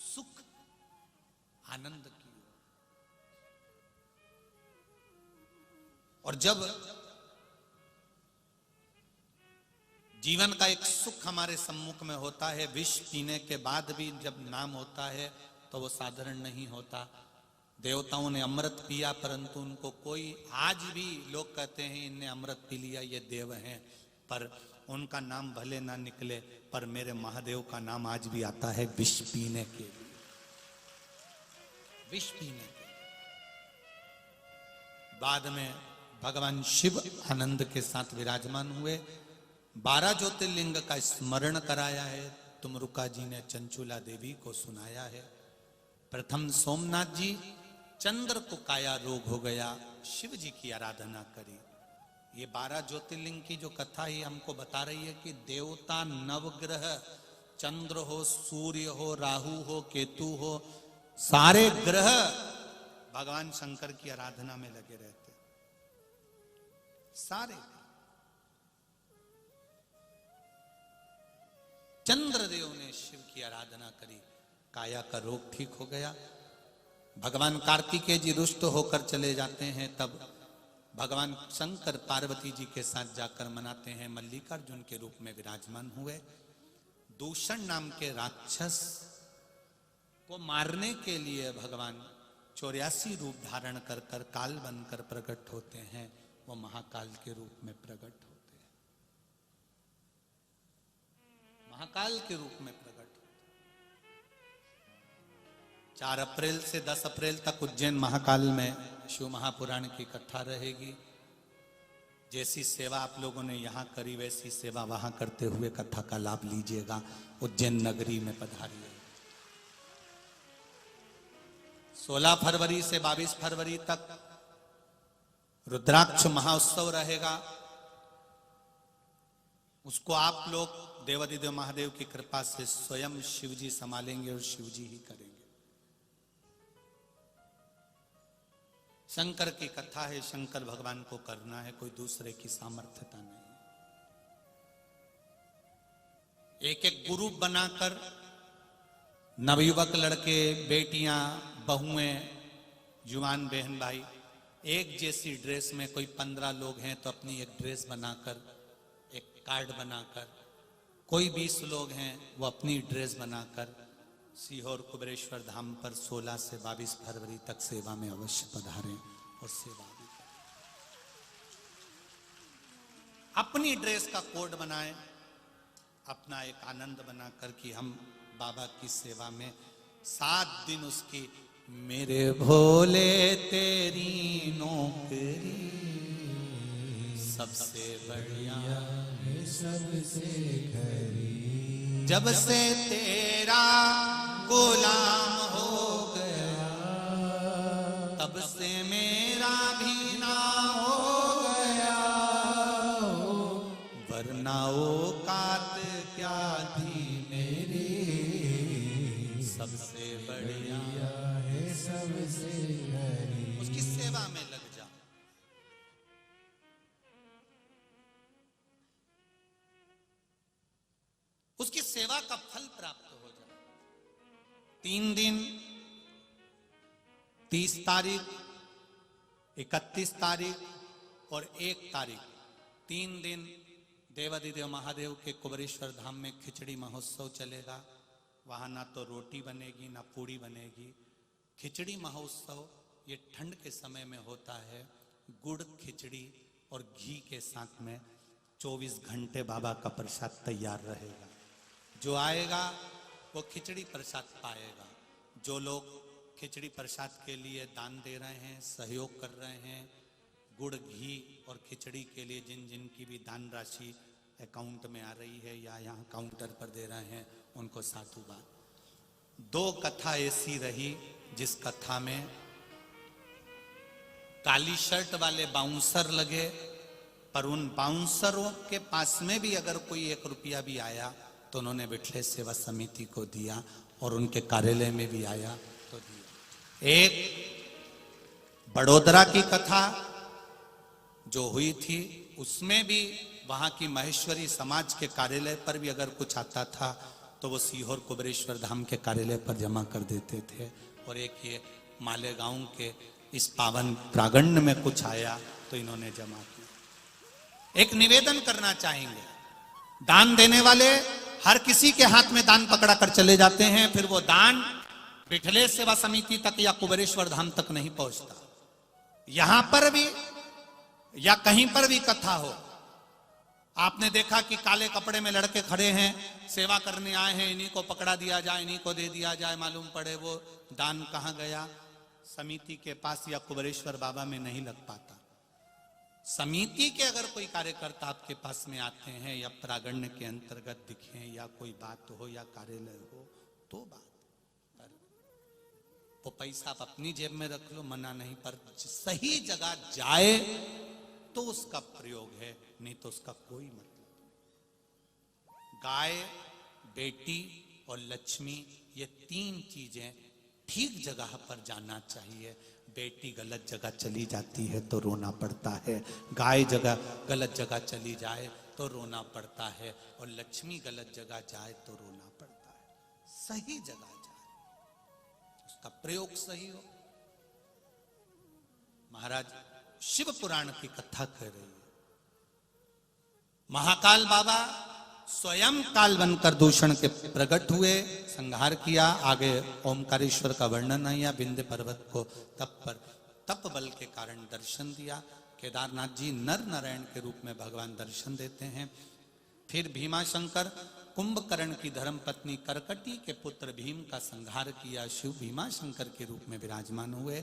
सुख, आनंद की। और जब जीवन का एक सुख हमारे सम्मुख में होता है, विष पीने के बाद भी जब नाम होता है तो वो साधारण नहीं होता। देवताओं ने अमृत पिया परंतु उनको कोई, आज भी लोग कहते हैं इनने अमृत पी लिया, ये देव हैं, पर उनका नाम भले ना निकले, पर मेरे महादेव का नाम आज भी आता है विष पीने के लिए, विष पीने के लिए। बाद में भगवान शिव आनंद के साथ विराजमान हुए, 12 ज्योतिर्लिंग का स्मरण कराया है। तुमरुका जी ने चंचूला देवी को सुनाया है। प्रथम सोमनाथ जी, चंद्र को काया रोग हो गया, शिव जी की आराधना करी। ये 12 ज्योतिर्लिंग की जो कथा ही हमको बता रही है कि देवता, नवग्रह, चंद्र हो, सूर्य हो, राहु हो, केतु हो, सारे ग्रह भगवान शंकर की आराधना में लगे रहते, सारे। चंद्रदेव ने शिव की आराधना करी, काया का रोग ठीक हो गया। भगवान कार्तिकेय जी रुष्ट होकर चले जाते हैं, तब भगवान शंकर पार्वती जी के साथ जाकर मनाते हैं, मल्लिकार्जुन के रूप में विराजमान हुए। दूषण नाम के राक्षस को मारने के लिए भगवान 84 रूप धारण कर कर काल बनकर प्रकट होते हैं। वो महाकाल के रूप में प्रकट होते हैं, महाकाल के रूप में प्रकट होते हैं। 4 अप्रैल से 10 अप्रैल तक उज्जैन महाकाल में शिव महापुराण की कथा रहेगी। जैसी सेवा आप लोगों ने यहाँ करी वैसी सेवा वहां करते हुए कथा का लाभ लीजिएगा। उज्जैन नगरी में पधारिए। 16 फरवरी से 22 फरवरी तक रुद्राक्ष महोत्सव रहेगा। उसको आप लोग देवाधिदेव महादेव की कृपा से स्वयं शिव जी संभालेंगे और शिव जी ही करेंगे। शंकर की कथा है, शंकर भगवान को करना है, कोई दूसरे की सामर्थ्यता नहीं। एक एक ग्रुप बनाकर नवयुवक लड़के, बेटियां, बहुएं, जुवान बहन भाई एक जैसी ड्रेस में कोई 15 लोग हैं तो अपनी एक ड्रेस बनाकर, एक कार्ड बनाकर, कोई 20 लोग हैं वो अपनी ड्रेस बनाकर सीहोर कुबेरेश्वर धाम पर 16 से 22 फरवरी तक सेवा में अवश्य पधारें और सेवा भी करें। अपनी ड्रेस का कोड बनाएं, अपना एक आनंद बनाकर कि हम बाबा की सेवा में 7 दिन उसकी, मेरे भोले तेरी नौकरी सबसे बढ़िया है सबसे खरी, जब से तेरा गुलाम हो गया तब से मेरा भी ना हो गया, वरना औकात क्या थी मेरी सबसे बढ़िया है सबसे खरी। उसकी सेवा में लग जा। उसकी सेवा का फल प्राप्त हो जाए। 3 दिन 30 तारीख, 31 तारीख और 1 तारीख, 3 दिन देवाधिदेव महादेव के कुबेरेश्वर धाम में खिचड़ी महोत्सव चलेगा। वहां ना तो रोटी बनेगी ना पूड़ी बनेगी। खिचड़ी महोत्सव ये ठंड के समय में होता है। गुड़ खिचड़ी और घी के साथ में 24 घंटे बाबा का प्रसाद तैयार रहेगा। जो आएगा वो खिचड़ी प्रसाद पाएगा। जो लोग खिचड़ी प्रसाद के लिए दान दे रहे हैं, सहयोग कर रहे हैं, गुड़ घी और खिचड़ी के लिए जिन जिन की भी दान राशि अकाउंट में आ रही है या यहाँ काउंटर पर दे रहे हैं, उनको साधुवाद। 2 कथा ऐसी रही जिस कथा में काली शर्ट वाले बाउंसर लगे, पर उन बाउंसरों के पास में भी अगर कोई 1 रुपया भी आया तो उन्होंने बिठले सेवा समिति को दिया, और उनके कार्यालय में भी आया तो दिया। एक बड़ोदरा की कथा जो हुई थी, उसमें भी वहां की महेश्वरी समाज के कार्यालय पर भी अगर कुछ आता था तो वो सीहोर कुबेरेश्वर धाम के कार्यालय पर जमा कर देते थे। और एक ये मालेगांव के इस पावन प्रांगण में कुछ आया तो इन्होंने जमा किया। एक निवेदन करना चाहेंगे, दान देने वाले हर किसी के हाथ में दान पकड़ा कर चले जाते हैं, फिर वो दान बिठले सेवा समिति तक या कुबेरेश्वर धाम तक नहीं पहुंचता। यहां पर भी या कहीं पर भी कथा हो, आपने देखा कि काले कपड़े में लड़के खड़े हैं, सेवा करने आए हैं, इन्हीं को पकड़ा दिया जाए, इन्हीं को दे दिया जाए, मालूम पड़े वो दान कहां गया, समिति के पास या कुबेरेश्वर बाबा में नहीं लग पाता। समिति के अगर कोई कार्यकर्ता आपके पास में आते हैं या प्रागण्य के अंतर्गत दिखे या कोई बात हो या कार्यालय हो तो बात, पर वो पैसा आप अपनी जेब में रख लो, मना नहीं, पर सही जगह जाए तो उसका प्रयोग है, नहीं तो उसका कोई मतलब नहीं। गाय, बेटी और लक्ष्मी, ये 3 चीजें ठीक जगह पर जाना चाहिए। बेटी गलत जगह चली जाती है तो रोना पड़ता है, गाय गलत जगह चली जाए तो रोना पड़ता है, और लक्ष्मी गलत जगह जाए तो रोना पड़ता है। सही जगह जाए, उसका प्रयोग सही हो। महाराज शिव पुराण की कथा कह रही है। महाकाल बाबा स्वयं काल बनकर दूषण के प्रकट हुए, संहार किया। आगे ओमकारेश्वर का वर्णन है, या विंध्य पर्वत को तप बल के कारण दर्शन दिया। केदारनाथ जी नर नारायण के रूप में भगवान दर्शन देते हैं। फिर भीमाशंकर कुंभकर्ण की धर्मपत्नी करकटी के पुत्र भीम का संहार किया, शिव भीमाशंकर के रूप में विराजमान हुए।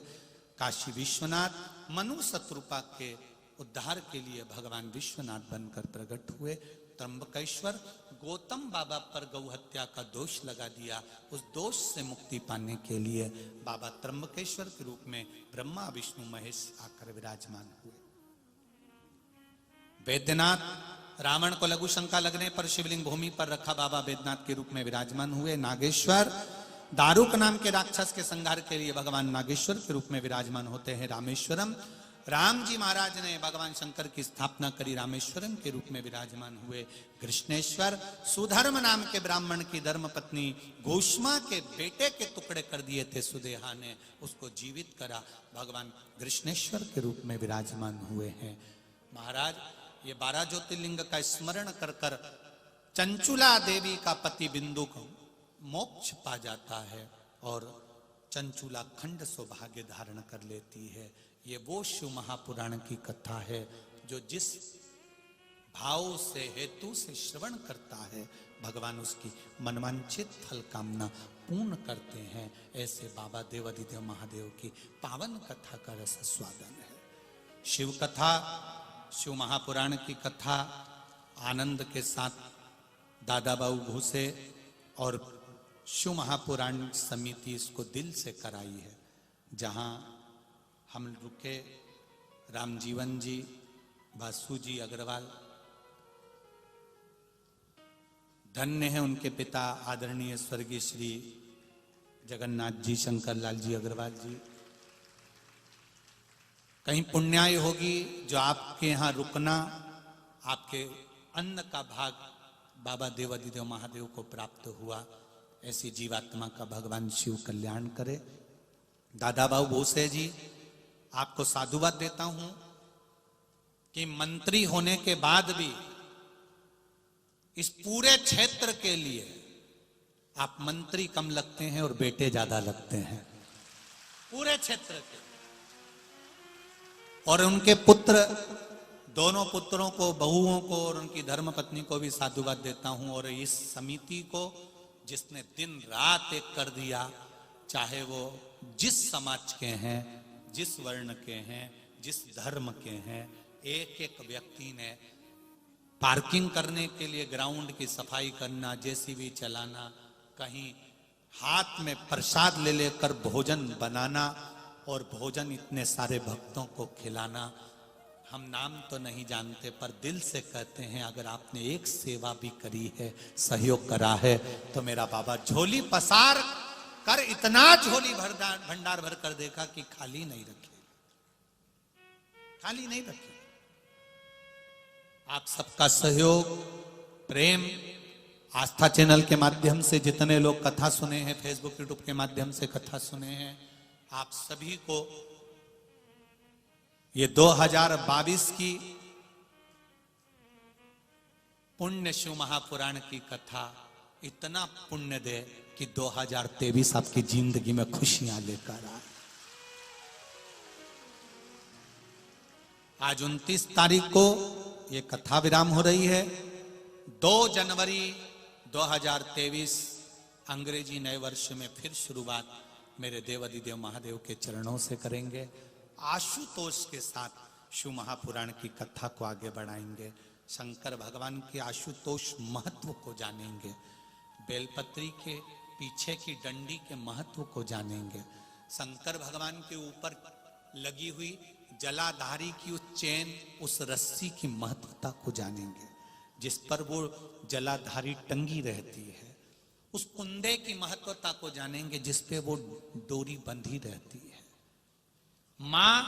काशी विश्वनाथ मनु शत्रुपा के उद्धार के लिए भगवान विश्वनाथ बनकर प्रकट हुए। त्र्यंबकेश्वर गौतम बाबा पर गौ हत्या का दोष लगा दिया, उस दोष से मुक्ति पाने के लिए बाबा त्र्यंबकेश्वर के रूप में ब्रह्मा विष्णु महेश आकर विराजमान हुए। वैद्यनाथ रावण को लघु शंका लगने पर शिवलिंग भूमि पर रखा बाबा वैद्यनाथ के रूप में विराजमान हुए। नागेश्वर दारुक नाम के राक्षस के संहार के लिए भगवान नागेश्वर के रूप में विराजमान होते हैं। रामेश्वरम राम जी महाराज ने भगवान शंकर की स्थापना करी, रामेश्वरम के रूप में विराजमान हुए। कृष्णेश्वर सुधर्म नाम के ब्राह्मण की धर्म पत्नी घोषमा के बेटे के टुकड़े कर दिए थे सुदेहा ने, उसको जीवित करा, भगवान कृष्णेश्वर के रूप में विराजमान हुए हैं। महाराज ये 12 ज्योतिर्लिंग का स्मरण कर कर चंचुला देवी का पति बिंदु को मोक्ष पा जाता है और चंचुला खंड सौभाग्य धारण कर लेती है। ये वो शिव महापुराण की कथा है जो जिस भाव से हेतु से श्रवण करता है भगवान उसकी मनवांछित फल कामना पूर्ण करते हैं। ऐसे बाबा देवादिदेव महादेव की पावन कथा का रस स्वादन है। शिव कथा, शिव महापुराण की कथा आनंद के साथ दादा बाबू भूसे और शिव महापुराण समिति इसको दिल से कराई है। जहां हम रुके, रामजीवन जी, वासु जी अग्रवाल, धन्य है उनके पिता आदरणीय स्वर्गीय श्री जगन्नाथ जी, शंकर लाल जी अग्रवाल जी। कहीं पुण्याय होगी जो आपके यहाँ रुकना, आपके अन्न का भाग बाबा देवादिदेव महादेव को प्राप्त हुआ। ऐसी जीवात्मा का भगवान शिव कल्याण करे। दादा बाबू भूसे जी, आपको साधुवाद देता हूं कि मंत्री होने के बाद भी इस पूरे क्षेत्र के लिए आप मंत्री कम लगते हैं और बेटे ज्यादा लगते हैं, पूरे क्षेत्र के। और उनके पुत्र, दोनों पुत्रों को, बहुओं को और उनकी धर्मपत्नी को भी साधुवाद देता हूं। और इस समिति को जिसने दिन रात एक कर दिया, चाहे वो जिस समाज के हैं, जिस वर्ण के हैं, जिस धर्म के हैं, एक एक व्यक्ति ने पार्किंग करने के लिए ग्राउंड की सफाई करना, जेसीबी चलाना, कहीं हाथ में प्रसाद ले लेकर भोजन बनाना और भोजन इतने सारे भक्तों को खिलाना। हम नाम तो नहीं जानते पर दिल से कहते हैं अगर आपने एक सेवा भी करी है, सहयोग करा है, तो मेरा बाबा झोली पसार कर इतना झोली भंडार भर कर देखा कि खाली नहीं रखे, खाली नहीं रखे। आप सबका सहयोग, प्रेम, आस्था चैनल के माध्यम से जितने लोग कथा सुने हैं, फेसबुक यूट्यूब के माध्यम से कथा सुने हैं, आप सभी को ये 2022 की पुण्य शिव महापुराण की कथा इतना पुण्य दे कि 2023 आपकी जिंदगी में खुशियां लेकर आए। आज 29 तारीख को ये कथा विराम हो रही है। 2 जनवरी 2023 अंग्रेजी नए वर्ष में फिर शुरुआत मेरे देवादिदेव महादेव के चरणों से करेंगे। आशुतोष के साथ शिव महापुराण की कथा को आगे बढ़ाएंगे। शंकर भगवान के आशुतोष महत्व को जानेंगे, बेलपत्री के पीछे की डंडी के महत्व को जानेंगे, शंकर भगवान के ऊपर लगी हुई जलाधारी की उस चैन, उस रस्सी की महत्वता को जानेंगे, जिस पर वो जलाधारी टंगी रहती है, उस कुंडे की महत्वता को जानेंगे जिस पे वो डोरी बंधी रहती है। मां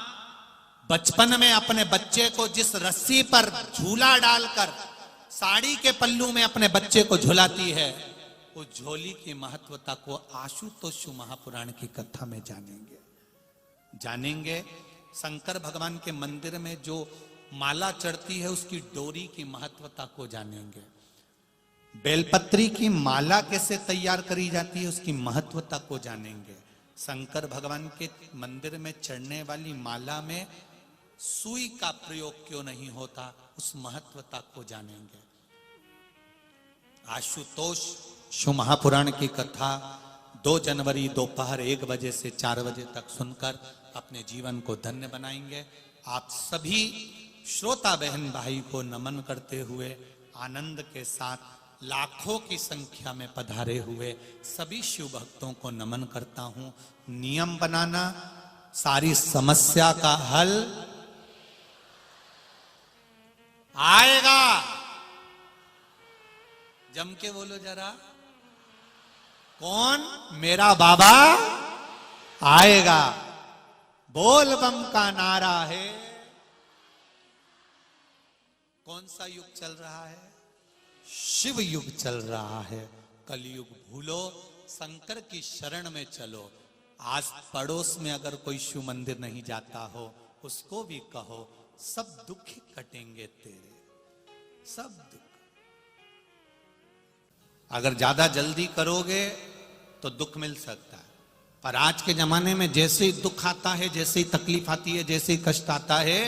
बचपन में अपने बच्चे को जिस रस्सी पर झूला डालकर साड़ी के पल्लू में अपने बच्चे को झुलाती है, उस झोली की महत्वता को आशुतोष महापुराण की कथा में जानेंगे। शंकर भगवान के मंदिर में जो माला चढ़ती है उसकी डोरी की महत्वता को जानेंगे। बेलपत्री की माला कैसे तैयार करी जाती है उसकी महत्वता को जानेंगे। शंकर भगवान के मंदिर में चढ़ने वाली माला में सुई का प्रयोग क्यों नहीं होता, उस महत्वता को जानेंगे। आशुतोष शिव महापुराण की कथा 2 जनवरी दोपहर 1 बजे से 4 बजे तक सुनकर अपने जीवन को धन्य बनाएंगे। आप सभी श्रोता बहन भाई को नमन करते हुए आनंद के साथ लाखों की संख्या में पधारे हुए सभी शिव भक्तों को नमन करता हूं। नियम बनाना, सारी समस्या का हल आएगा। जम के बोलो जरा, कौन? मेरा बाबा आएगा। बोल बम का नारा है। कौन सा युग चल रहा है? शिव युग चल रहा है। कलयुग भूलो, शंकर की शरण में चलो। आज पड़ोस में अगर कोई शिव मंदिर नहीं जाता हो, उसको भी कहो सब दुख कटेंगे तेरे, सब दुख। अगर ज्यादा जल्दी करोगे तो दुख मिल सकता है, पर आज के जमाने में जैसे ही दुख आता है, जैसे ही तकलीफ आती है, जैसे ही कष्ट आता है,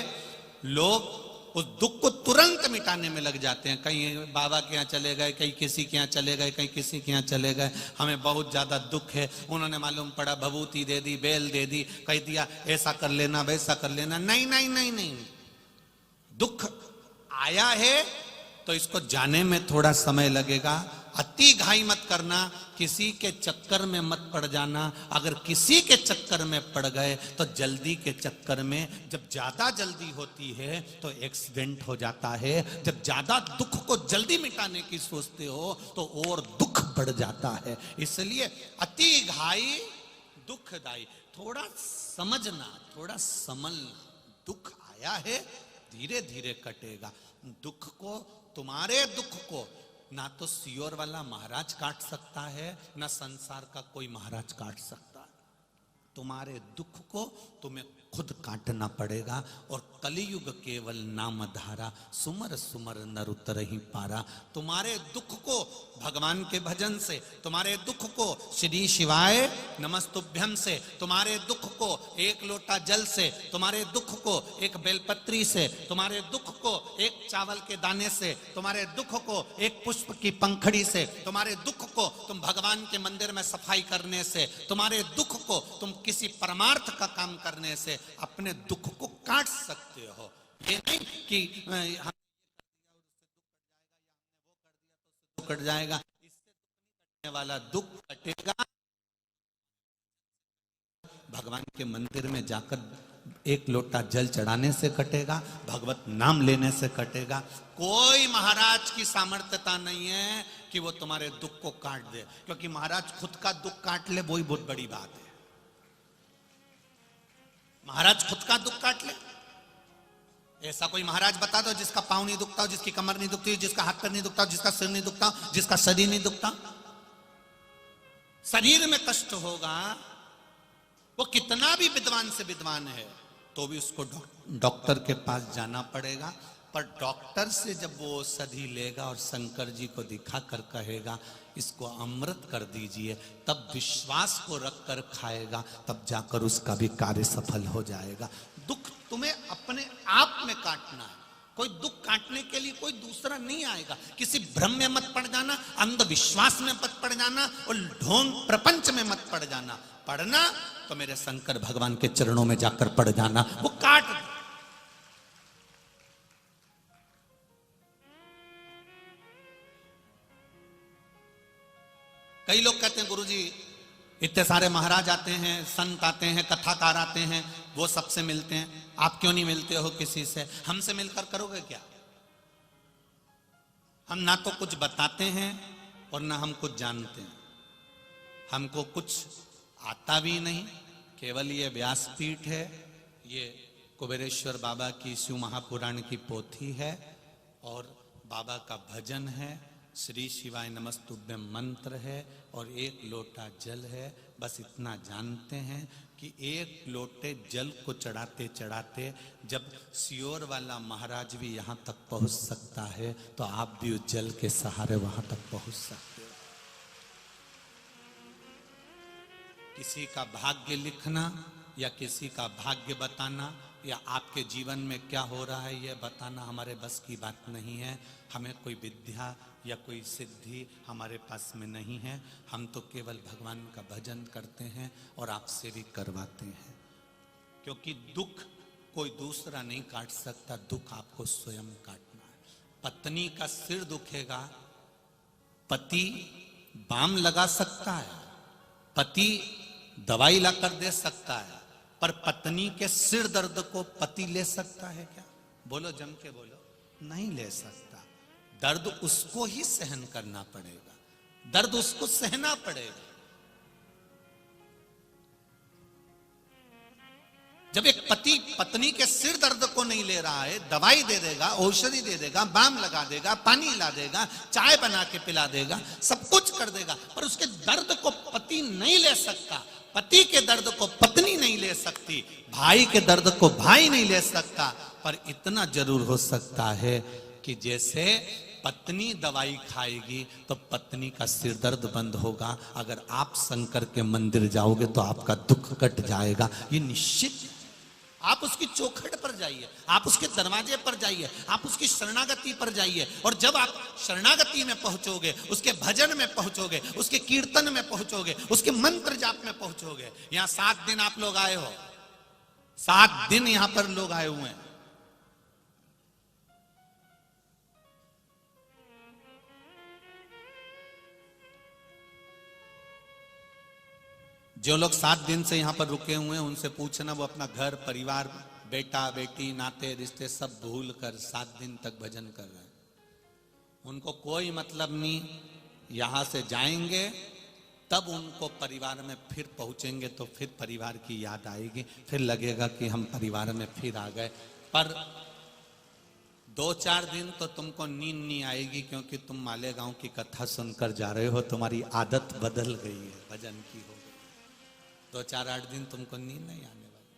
लोग उस दुख को तुरंत मिटाने में लग जाते हैं। कहीं बाबा के यहाँ चले गए, कहीं किसी के यहाँ चले गए, कहीं किसी के यहाँ चले गए, हमें बहुत ज्यादा दुख है, उन्होंने मालूम पड़ा भभूति दे दी, बेल दे दी, कह दिया ऐसा कर लेना वैसा कर लेना। नहीं नहीं नहीं नहीं, दुख आया है तो इसको जाने में थोड़ा समय लगेगा। अति घाई मत करना, किसी के चक्कर में मत पड़ जाना। अगर किसी के चक्कर में पड़ गए तो जल्दी के चक्कर में, जब ज्यादा जल्दी होती है तो एक्सीडेंट हो जाता है। जब ज्यादा दुख को जल्दी मिटाने की सोचते हो तो और दुख बढ़ जाता है। इसलिए अति घाई दुखदाई, थोड़ा समझना, थोड़ा समझना। दुख आया है, धीरे धीरे कटेगा। दुख को, तुम्हारे दुख को ना तो सियोर वाला महाराज काट सकता है, ना संसार का कोई महाराज काट सकता है। तुम्हारे दुख को तुम्हें खुद काटना पड़ेगा। और कलियुग केवल नाम धारा, सुमर सुमर नर उतर ही पारा। तुम्हारे दुख को भगवान के भजन से, तुम्हारे दुख को श्री शिवाय नमस्तुभ्यम से, तुम्हारे दुख को एक लोटा जल से, तुम्हारे दुख को एक बेलपत्री से, तुम्हारे दुख को एक चावल के दाने से, तुम्हारे दुख को एक पुष्प की पंखड़ी से, तुम्हारे दुख को तुम भगवान के मंदिर में सफाई करने से, तुम्हारे दुख को तुम किसी परमार्थ का काम करने से अपने दुख को काट सकते हो। ये नहीं कि हम कट जाएगा, इससे कटने वाला दुख कटेगा भगवान के मंदिर में जाकर एक लोटा जल चढ़ाने से कटेगा, भगवत नाम लेने से कटेगा। कोई महाराज की सामर्थ्यता नहीं है कि वो तुम्हारे दुख को काट दे, क्योंकि महाराज खुद का दुख काट ले वही बहुत बड़ी बात है। महाराज खुद का दुख काट ले, ऐसा कोई महाराज बता दो जिसका पांव नहीं दुखता हो, जिसकी कमर नहीं दुखती, जिसका हाथ पैर नहीं दुखता, जिसका सिर नहीं दुखता, जिसका शरीर नहीं दुखता। शरीर में कष्ट होगा, वो कितना भी विद्वान से विद्वान है तो भी उसको डॉक्टर के पास जाना पड़ेगा। पर डॉक्टर से जब वो औषधि लेगा और शंकर जी को दिखाकर कहेगा इसको अमृत कर दीजिए, तब विश्वास को रखकर खाएगा, तब जाकर उसका भी कार्य सफल हो जाएगा। दुख तुम्हें अपने आप में काटना है। कोई दुख काटने के लिए कोई दूसरा नहीं आएगा। किसी भ्रम में मत पड़ जाना, अंधविश्वास में मत पड़ जाना, और ढोंग प्रपंच में मत पड़ जाना। पढ़ना तो मेरे शंकर भगवान के चरणों में जाकर पड़ जाना, वो काट दे। कई लोग कहते हैं गुरुजी इतने सारे महाराज आते हैं, संत आते हैं, कथाकार आते हैं, वो सबसे मिलते हैं, आप क्यों नहीं मिलते हो किसी से? हमसे मिलकर करोगे क्या? हम ना तो कुछ बताते हैं और ना हम कुछ जानते हैं। हमको कुछ आता भी नहीं, केवल ये व्यासपीठ है, ये कुबेरेश्वर बाबा की शिव महापुराण की पोथी है और बाबा का भजन है, श्री शिवाय नमस्तुभ्यम मंत्र है और एक लोटा जल है। बस इतना जानते हैं कि एक लोटे जल को चढ़ाते चढ़ाते जब सियोर वाला महाराज भी यहाँ तक पहुँच सकता है तो आप भी उस जल के सहारे वहाँ तक पहुँच सकते हो। किसी का भाग्य लिखना या किसी का भाग्य बताना या आपके जीवन में क्या हो रहा है यह बताना हमारे बस की बात नहीं है। हमें कोई विद्या या कोई सिद्धि हमारे पास में नहीं है। हम तो केवल भगवान का भजन करते हैं और आपसे भी करवाते हैं, क्योंकि दुख कोई दूसरा नहीं काट सकता, दुख आपको स्वयं काटना है। पत्नी का सिर दुखेगा, पति बाम लगा सकता है, पति दवाई लाकर दे सकता है, पर पत्नी के सिर दर्द को पति ले सकता है क्या? बोलो, जम के बोलो, नहीं ले सकता। दर्द उसको ही सहन करना पड़ेगा, दर्द उसको सहना पड़ेगा। जब एक पति पत्नी के सिर दर्द को नहीं ले रहा है, दवाई दे देगा, औषधि दे देगा, बाम लगा देगा, पानी ला देगा, चाय बना के पिला देगा, सब कुछ कर देगा, पर उसके दर्द को पति नहीं ले सकता, पति के दर्द को पत्नी नहीं ले सकती, भाई के दर्द को भाई नहीं ले सकता। पर इतना जरूर हो सकता है कि जैसे पत्नी दवाई खाएगी तो पत्नी का सिर दर्द बंद होगा। अगर आप शंकर के मंदिर जाओगे तो आपका दुख कट जाएगा, ये निश्चित। आप उसकी चौखट पर जाइए, आप उसके दरवाजे पर जाइए, आप उसकी शरणागति पर जाइए, और जब आप शरणागति में पहुंचोगे, उसके भजन में पहुंचोगे, उसके कीर्तन में पहुंचोगे, उसके मंत्र जाप में पहुंचोगे। यहां 7 दिन आप लोग आए हो, 7 दिन यहां पर लोग आए हुए हैं। जो लोग 7 दिन से यहां पर रुके हुए हैं उनसे पूछना, वो अपना घर परिवार, बेटा बेटी, नाते रिश्ते सब भूल कर 7 दिन तक भजन कर रहे हैं। उनको कोई मतलब नहीं, यहां से जाएंगे तब उनको परिवार में फिर पहुंचेंगे तो फिर परिवार की याद आएगी, फिर लगेगा कि हम परिवार में फिर आ गए। पर 2-4 दिन तो तुमको नींद नहीं आएगी, क्योंकि तुम मालेगांव की कथा सुनकर जा रहे हो, तुम्हारी आदत बदल गई है, भजन की हो गई। 2-4-8 दिन तुमको नींद नहीं आने वाली,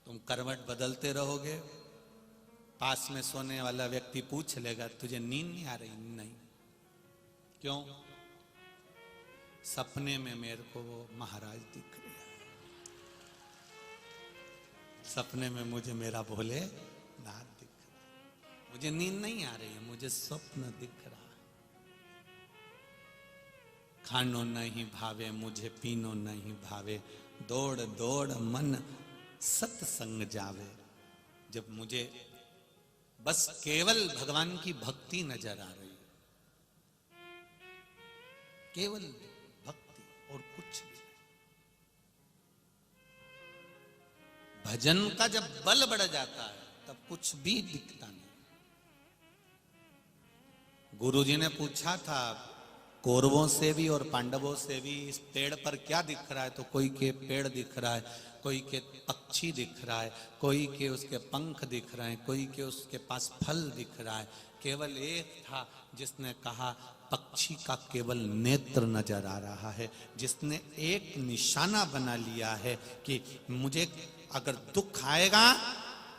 तुम करवट बदलते रहोगे। पास में सोने वाला व्यक्ति पूछ लेगा, तुझे नींद नहीं आ रही? नहीं। क्यों? सपने में मेरे को वो महाराज दिख रहा है, सपने में मुझे मेरा भोलेनाथ दिख रहा है, मुझे नींद नहीं आ रही है, मुझे स्वप्न दिख रहा है। खानो नहीं भावे मुझे, पीनो नहीं भावे, दौड़ दौड़ मन सत्संग जावे। जब मुझे बस केवल भगवान की भक्ति नजर आ रही है, केवल भक्ति और कुछ भी। भजन का जब बल बढ़ जाता है तब कुछ भी दिखता नहीं। गुरुजी ने पूछा था, कौरवों से भी और पांडवों से भी इस पेड़ पर क्या दिख रहा है? तो कोई के पेड़ दिख रहा है, कोई के पक्षी दिख रहा है, कोई के उसके पंख दिख रहे हैं, कोई के उसके पास फल दिख रहा है। केवल एक था जिसने कहा पक्षी का केवल नेत्र नजर आ रहा है, जिसने एक निशाना बना लिया है कि मुझे अगर दुख आएगा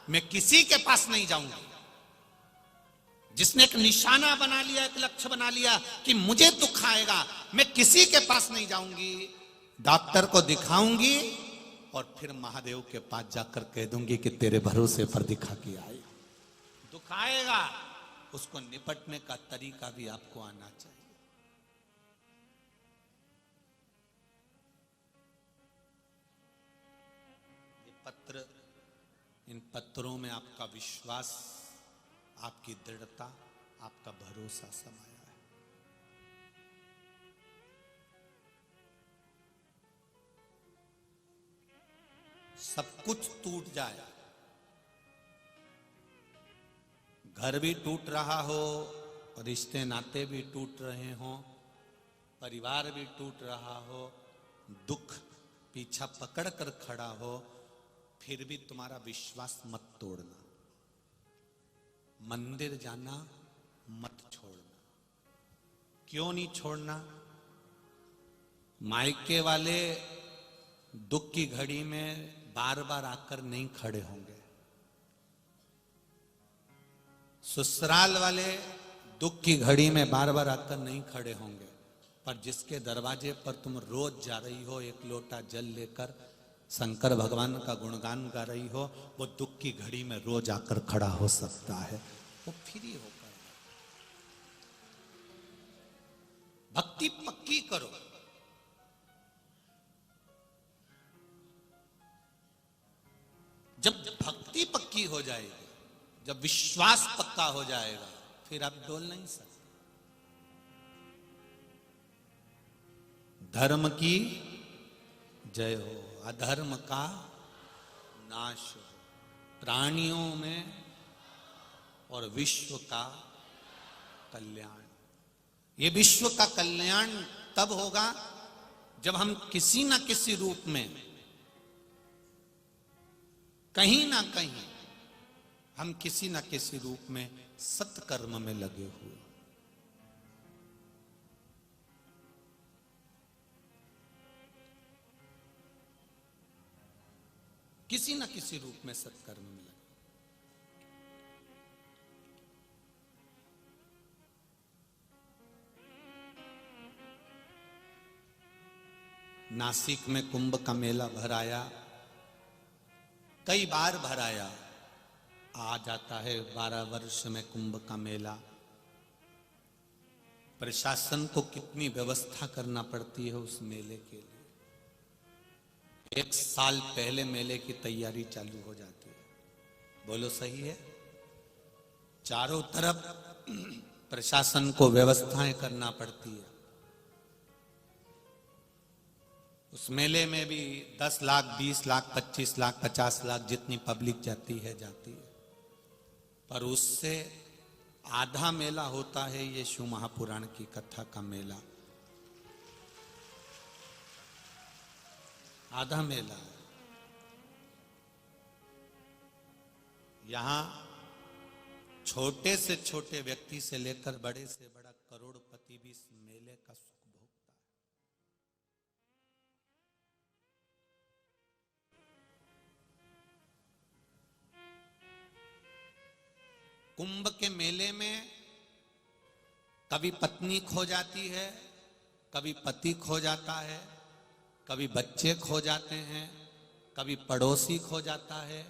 मैं किसी के पास नहीं जाऊंगा। जिसने एक निशाना बना लिया, एक लक्ष्य बना लिया कि मुझे दुख आएगा मैं किसी के पास नहीं जाऊंगी, डॉक्टर को दिखाऊंगी और फिर महादेव के पास जाकर कह दूंगी कि तेरे भरोसे पर दिखा के आई। दुख आएगा, उसको निपटने का तरीका भी आपको आना चाहिए। ये पत्र, इन पत्रों में आपका विश्वास, आपकी दृढ़ता, आपका भरोसा समाया है। सब कुछ टूट जाए, घर भी टूट रहा हो, रिश्ते नाते भी टूट रहे हो, परिवार भी टूट रहा हो, दुख पीछा पकड़ कर खड़ा हो, फिर भी तुम्हारा विश्वास मत तोड़ना। मंदिर जाना मत छोड़ना। क्यों नहीं छोड़ना? मायके वाले दुख की घड़ी में बार बार आकर नहीं खड़े होंगे, ससुराल वाले दुख की घड़ी में बार बार आकर नहीं खड़े होंगे, पर जिसके दरवाजे पर तुम रोज जा रही हो एक लोटा जल लेकर, शंकर भगवान का गुणगान गा रही हो, वो दुख की घड़ी में रोज आकर खड़ा हो सकता है। वो फ्री होकर भक्ति पक्की करो। जब भक्ति पक्की हो जाएगी, जब विश्वास पक्का हो जाएगा, फिर आप डोल नहीं सकते। धर्म की जय हो, अधर्म का नाश हो, प्राणियों में और विश्व का कल्याण। ये विश्व का कल्याण तब होगा जब हम किसी न किसी रूप में कहीं ना कहीं हम किसी ना किसी रूप में सत्कर्म में लगे हुए। किसी ना किसी रूप में सत्कर्म में लगे। नासिक में कुंभ का मेला भराया, कई बार भराया, आ जाता है 12 वर्ष में कुंभ का मेला। प्रशासन को कितनी व्यवस्था करना पड़ती है उस मेले के लिए। 1 साल पहले मेले की तैयारी चालू हो जाती है। बोलो सही है? चारों तरफ प्रशासन को व्यवस्थाएं करना पड़ती है। उस मेले में भी 10 लाख, 20 लाख, 25 लाख, 50 लाख जितनी पब्लिक जाती है। पर उससे आधा मेला होता है ये शिव महापुराण की कथा का मेला। आधा मेला। यहां छोटे से छोटे व्यक्ति से लेकर बड़े से बड़ा करोड़पति भी इस मेले का सुख भोगता है। कुंभ के मेले में कभी पत्नी खो जाती है, कभी पति खो जाता है, कभी बच्चे खो जाते हैं, कभी पड़ोसी खो जाता है,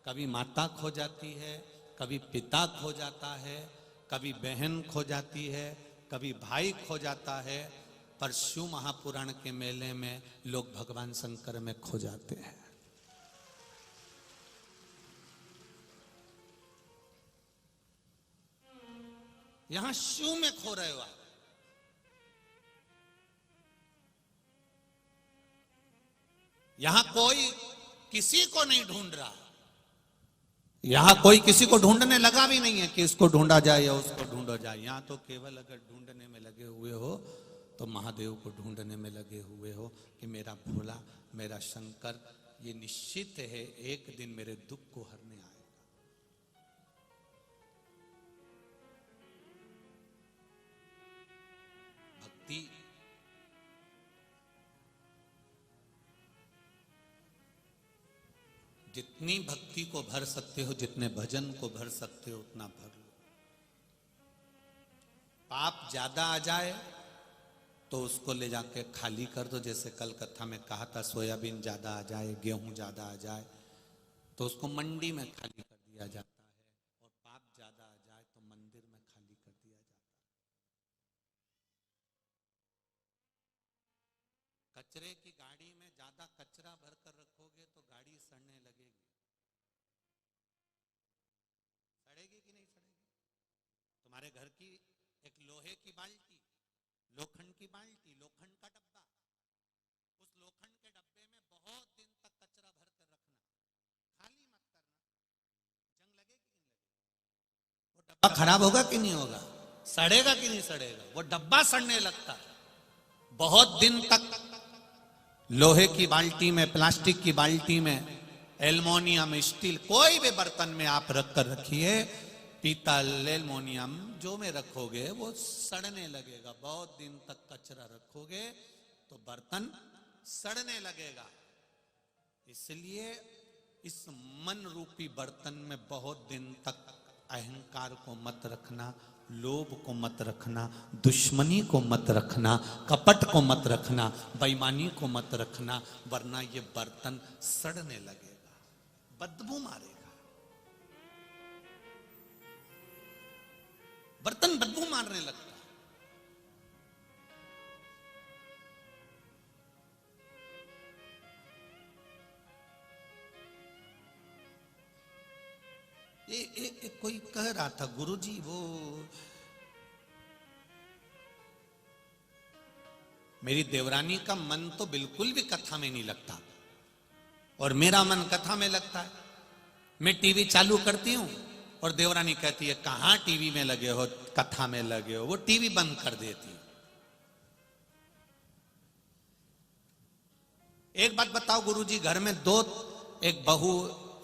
कभी माता खो जाती है, कभी पिता खो जाता है, कभी बहन खो जाती है, कभी भाई खो जाता है। पर शिव महापुराण के मेले में लोग भगवान शंकर में खो जाते हैं। यहां शिव में खो रहे हो आप। यहां कोई किसी को नहीं ढूंढ रहा। यहां कोई किसी को ढूंढने लगा भी नहीं है कि इसको ढूंढा जाए या उसको ढूंढा जाए। यहां तो केवल अगर ढूंढने में लगे हुए हो तो महादेव को ढूंढने में लगे हुए हो कि मेरा भोला, मेरा शंकर ये निश्चित है एक दिन मेरे दुख को हरने आएगा। भक्ति जितनी भक्ति को भर सकते हो, जितने भजन को भर सकते हो उतना भर लो। पाप ज्यादा आ जाए तो उसको ले जाके खाली कर दो। जैसे कल कथा में कहा था, सोयाबीन ज्यादा आ जाए, गेहूं ज्यादा आ जाए तो उसको मंडी में खाली कर दिया जाता है, और पाप ज्यादा आ जाए तो मंदिर में खाली कर दिया जाता है। कचरे की गाड़ी में ज्यादा कचरा भरकर रखोगे तो गाड़ी सड़ने लगेगी। सड़ेगी कि नहीं सड़ेगी? तुम्हारे घर की एक लोहे की बाल्टी, लोखंड की बाल्टी, लोखंड का डब्बा, उस लोखंड के डब्बे में बहुत दिन तक कचरा भरकर रखना, खाली मत करना। जंग लगेगी कि नहीं लगेगी? वो डब्बा खराब होगा कि नहीं होगा? सड़ेगा कि नहीं सड़ेगा? वो डब्बा सड़ने लगता है। बहुत दिन तक लोहे की बाल्टी में, प्लास्टिक की बाल्टी में, एल्युमिनियम, स्टील, कोई भी बर्तन में आप रख कर रखिए, पीतल, एल्युमिनियम जो में रखोगे वो सड़ने लगेगा। बहुत दिन तक कचरा रखोगे तो बर्तन सड़ने लगेगा। इसलिए इस मन रूपी बर्तन में बहुत दिन तक अहंकार को मत रखना, लोभ को मत रखना, दुश्मनी को मत रखना, कपट को मत रखना, बेईमानी को मत रखना, वरना ये बर्तन सड़ने लगेगा, बदबू मारेगा। बर्तन बदबू मारने लगता है। कोई कह रहा था, गुरुजी वो मेरी देवरानी का मन तो बिल्कुल भी कथा में नहीं लगता और मेरा मन कथा में लगता है। मैं टीवी चालू करती हूं और देवरानी कहती है कहां टीवी में लगे हो, कथा में लगे हो। वो टीवी बंद कर देती है। एक बात बताओ गुरुजी, घर में दो, एक बहू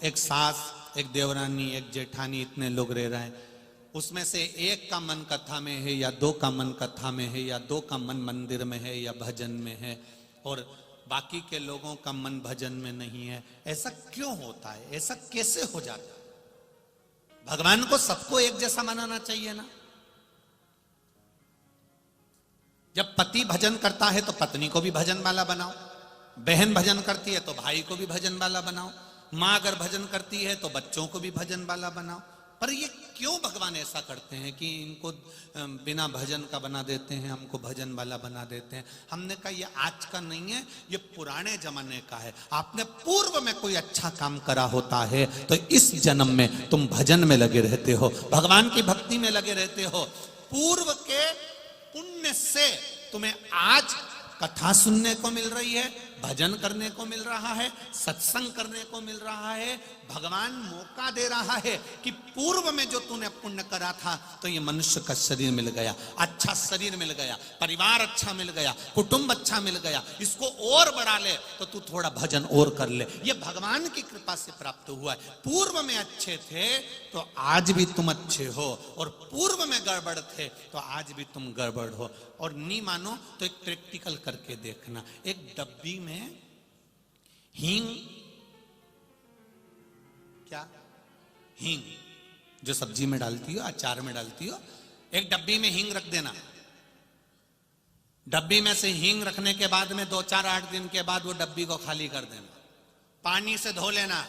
एक सास, एक देवरानी, एक जेठानी, इतने लोग रह रहे हैं, उसमें से एक का मन कथा में है या दो का मन कथा में है या दो का मन मंदिर में है या भजन में है और बाकी के लोगों का मन भजन में नहीं है, ऐसा क्यों होता है? ऐसा कैसे हो जाता है? भगवान को सबको एक जैसा मनाना चाहिए ना। जब पति भजन करता है तो पत्नी को भी भजन वाला बनाओ, बहन भजन करती है तो भाई को भी भजन वाला बनाओ, माँ अगर भजन करती है तो बच्चों को भी भजन वाला बनाओ। पर ये क्यों भगवान ऐसा करते हैं कि इनको बिना भजन का बना देते हैं, हमको भजन वाला बना देते हैं? हमने कहा ये आज का नहीं है, ये पुराने जमाने का है। आपने पूर्व में कोई अच्छा काम करा होता है तो इस जन्म में तुम भजन में लगे रहते हो, भगवान की भक्ति में लगे रहते हो। पूर्व के पुण्य से तुम्हें आज कथा सुनने को मिल रही है, भजन करने को मिल रहा है, सत्संग करने को मिल रहा है। भगवान मौका दे रहा है कि पूर्व में जो तूने पुण्य करा था तो ये मनुष्य का शरीर मिल गया, अच्छा शरीर मिल गया, परिवार अच्छा मिल गया, कुटुंब अच्छा मिल गया, इसको और बढ़ा ले तो तू थोड़ा भजन और कर ले। ये भगवान की कृपा से प्राप्त हुआ है। पूर्व में अच्छे थे तो आज भी तुम अच्छे हो, और पूर्व में गड़बड़ थे तो आज भी तुम गड़बड़ हो। और नहीं मानो तो एक प्रैक्टिकल करके देखना। एक डब्बी में हींग, क्या हींग जो सब्जी में डालती हो, अचार में डालती हो, एक डब्बी में हींग रख देना। डब्बी में से हींग रखने के बाद में 2-4-8 दिन के बाद वो डब्बी को खाली कर देना। पानी से धो लेना,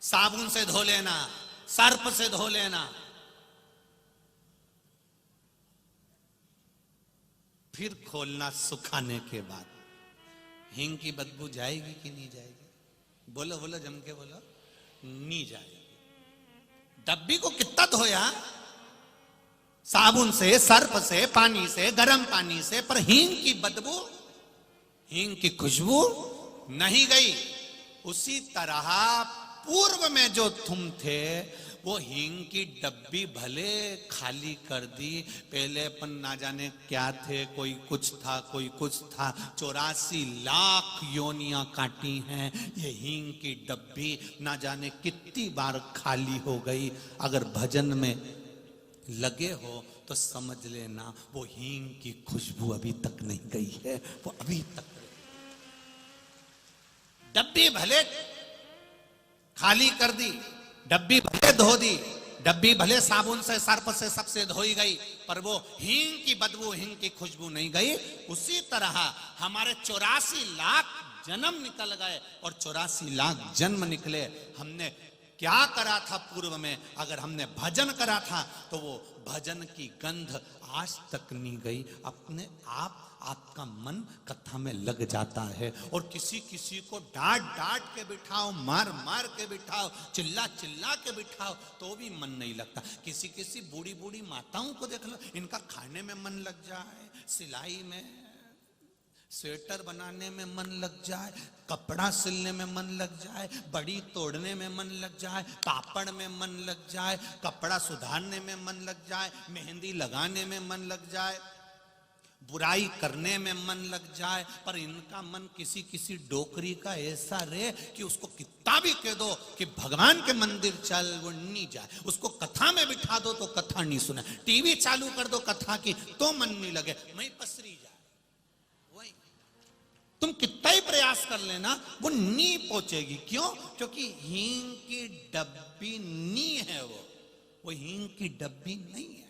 साबुन से धो लेना, सर्फ से धो लेना, फिर खोलना सुखाने के बाद। हींग की बदबू जाएगी कि नहीं जाएगी? बोलो बोलो, जम के बोलो। नहीं जाएगी। डब्बी को कितना धोया, साबुन से, सर्फ से, पानी से, गर्म पानी से, पर हींग की बदबू, हींग की खुशबू नहीं गई। उसी तरह पूर्व में जो तुम थे वो हींग की डब्बी भले खाली कर दी, पहले अपन ना जाने क्या थे, कोई कुछ था, कोई कुछ था, 84 लाख योनियां काटी हैं, ये हींग की डब्बी ना जाने कितनी बार खाली हो गई। अगर भजन में लगे हो तो समझ लेना वो हींग की खुशबू अभी तक नहीं गई है, वो अभी तक। डब्बी भले खाली कर दी, डब्बी भले धो दी, डब्बी भले साबुन से, सर्फ से, सबसे धोई गई, पर वो हींग की बदबू, हींग की खुशबू नहीं गई। उसी तरह हमारे 84 लाख जन्म निकल गए और 84 लाख जन्म निकले। हमने क्या करा था पूर्व में? अगर हमने भजन करा था तो वो भजन की गंध आज तक नहीं गई। अपने आप आपका मन कथा में लग जाता है। और किसी किसी को डांट डांट के बिठाओ, मार मार के बिठाओ, चिल्ला चिल्ला के बिठाओ तो भी मन नहीं लगता। किसी किसी बूढ़ी बूढ़ी माताओं को देख लो, इनका खाने में मन लग जाए, सिलाई में, स्वेटर बनाने में मन लग जाए, कपड़ा सिलने में मन लग जाए, बड़ी तोड़ने में मन लग जाए, पापड़ में मन लग जाए, कपड़ा सुधारने में मन लग जाए, मेहंदी लगाने में मन लग जाए, बुराई करने में मन लग जाए। पर इनका मन किसी किसी डोकरी का ऐसा रहे कि उसको कितना भी कह दो कि भगवान के मंदिर चल, वो नहीं जाए। उसको कथा में बिठा दो तो कथा नहीं सुने, टीवी चालू कर दो कथा की तो मन नहीं लगे, वहीं पसरी जाए। वही तुम कितना ही प्रयास कर लेना वो नहीं पहुंचेगी। क्यों? क्योंकि हींग की डब्बी नहीं है, वो हींग की डब्बी नहीं है।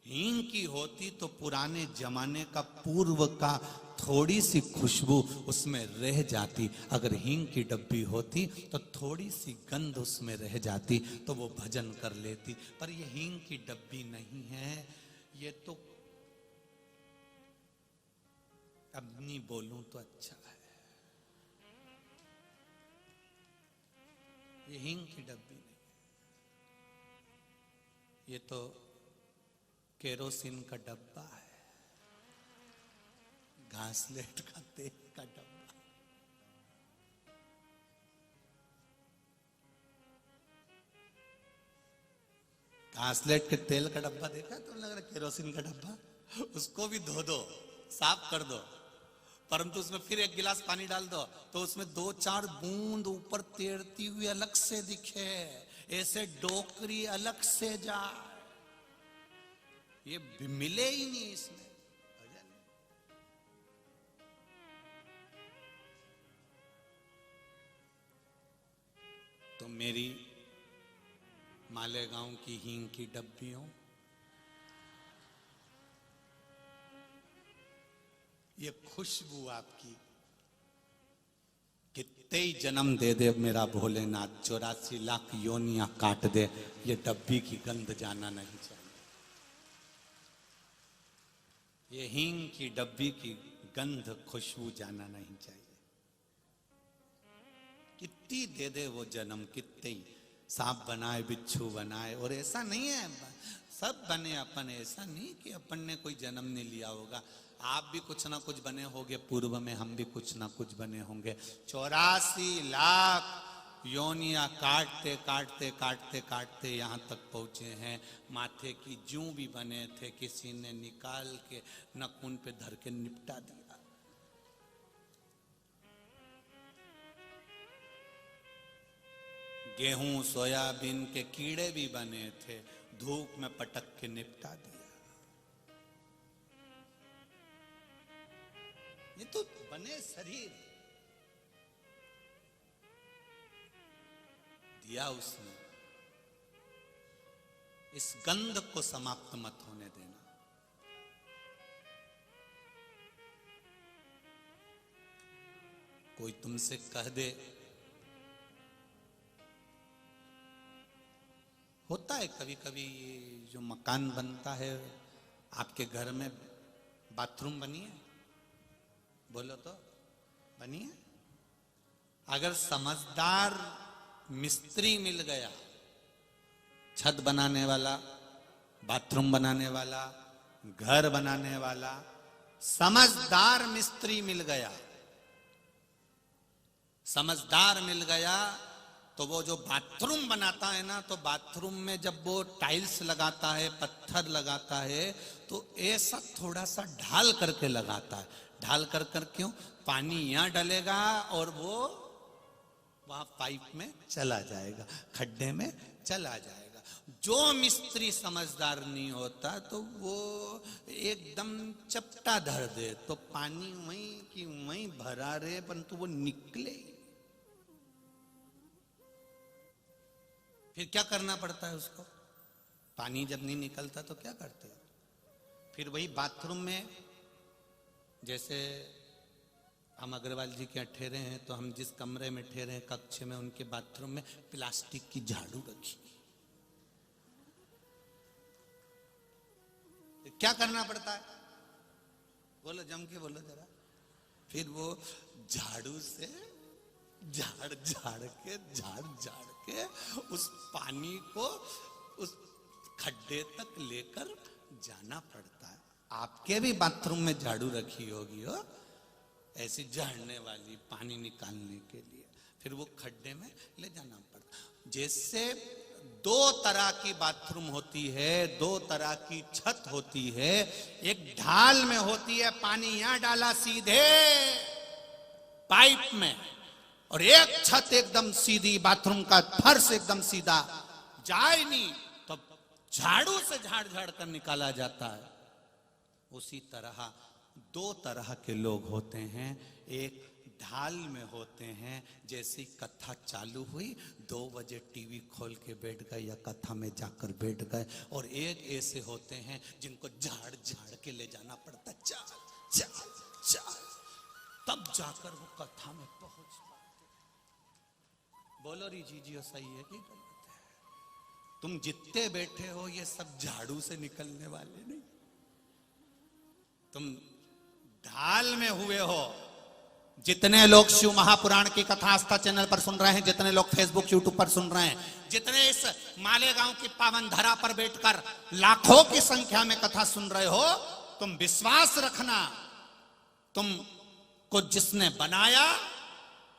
हींग की होती तो पुराने जमाने का, पूर्व का थोड़ी सी खुशबू उसमें रह जाती। अगर हींग की डब्बी होती तो थोड़ी सी गंध उसमें रह जाती तो वो भजन कर लेती। पर ये हींग की डब्बी नहीं है। ये तो अब नहीं बोलूं तो अच्छा है, ये हींग की डब्बी नहीं, ये तो केरोसिन का डब्बा है, घासलेट का तेल का डब्बा। घासलेट के तेल का डब्बा देखा? तो लग रहा केरोसिन का डब्बा, उसको भी धो दो, साफ कर दो, परंतु उसमें फिर एक गिलास पानी डाल दो तो उसमें 2-4 बूंद ऊपर तैरती हुई अलग से दिखे, ऐसे डोकरी अलग से जाए, ये मिले ही नहीं इसमें। तो मेरी मालेगांव की हींग की डब्बियों, ये खुशबू आपकी कितने ही जन्म दे दे मेरा भोलेनाथ, 84 लाख योनियां काट दे, ये डब्बी की गंध जाना नहीं चाहिए। ये हींग की डब्बी की गंध खुशबू जाना नहीं चाहिए। कितनी दे दे वो जन्म, कितने ही सांप बनाए, बिच्छू बनाए, और ऐसा नहीं है सब बने अपन, ऐसा नहीं कि अपन ने कोई जन्म नहीं लिया होगा। आप भी कुछ ना कुछ बने होंगे पूर्व में, हम भी कुछ ना कुछ बने होंगे। 84 लाख योनियां काटते काटते काटते काटते यहां तक पहुंचे हैं। माथे की जूं भी बने थे, किसी ने निकाल के नखून पे धर के निपटा दिया। गेहूं सोयाबीन के कीड़े भी बने थे, धूप में पटक के निपटा दिया। ये तो बने शरीर दिया उसने, इस गंध को समाप्त मत होने देना। कोई तुमसे कह दे, होता है कभी कभी जो मकान बनता है, आपके घर में बाथरूम बनी है, बोलो तो बनी है। अगर समझदार मिस्त्री मिल गया, छत बनाने वाला, बाथरूम बनाने वाला, घर बनाने वाला, समझदार मिस्त्री मिल गया, समझदार मिल गया, तो वो जो बाथरूम बनाता है ना, तो बाथरूम में जब वो टाइल्स लगाता है, पत्थर लगाता है, तो ऐसा थोड़ा सा ढाल करके लगाता है। ढाल कर कर क्यों? पानी यहां डलेगा और वो वहां पाइप में चला जाएगा, खड्डे में चला जाएगा। जो मिस्त्री समझदार नहीं होता तो वो एकदम चपटा धर दे, तो पानी वहीं की वहीं भरा रहे, परंतु वो निकले। फिर क्या करना पड़ता है उसको? पानी जब नहीं निकलता तो क्या करते हो? फिर वही बाथरूम में, जैसे हम अग्रवाल जी के ठहरे हैं, तो हम जिस कमरे में ठहरे हैं कक्ष में, उनके बाथरूम में प्लास्टिक की झाड़ू रखी। क्या करना पड़ता है? बोलो, जम के बोलो जरा। फिर वो झाड़ू से झाड़ झाड़ के उस पानी को उस खड्डे तक लेकर जाना पड़ता है। आपके भी बाथरूम में झाड़ू रखी होगी हो, ऐसी झाड़ने वाली, पानी निकालने के लिए। फिर वो खड्डे में ले जाना पड़ता। जैसे 2 तरह की बाथरूम होती है, 2 तरह की छत होती है। एक ढाल में होती है, पानी यहां डाला सीधे पाइप में, और एक छत एकदम सीधी, बाथरूम का फर्श एकदम सीधा, जाए नहीं तो झाड़ू से झाड़ झाड़ कर निकाला जाता है। उसी तरह 2 तरह के लोग होते हैं। एक ढाल में होते हैं, जैसी कथा चालू हुई 2 बजे टीवी खोल के बैठ गए या कथा में जाकर बैठ गए। और एक ऐसे होते हैं जिनको झाड़ झाड़ के ले जाना पड़ता, चाल चाल चाल, तब जाकर वो कथा में पहुंच पाते। बोलो री जी सही है कि गलत है? तुम जितने बैठे हो ये सब झाड़ू से निकलने वाले नहीं, तुम ढाल में हुए हो। जितने लोग शिव महापुराण की कथा आस्था चैनल पर सुन रहे हैं, जितने लोग फेसबुक यूट्यूब पर सुन रहे हैं, जितने इस मालेगांव की पावन धरा पर बैठकर लाखों की संख्या में कथा सुन रहे हो, तुम विश्वास रखना, तुमको जिसने बनाया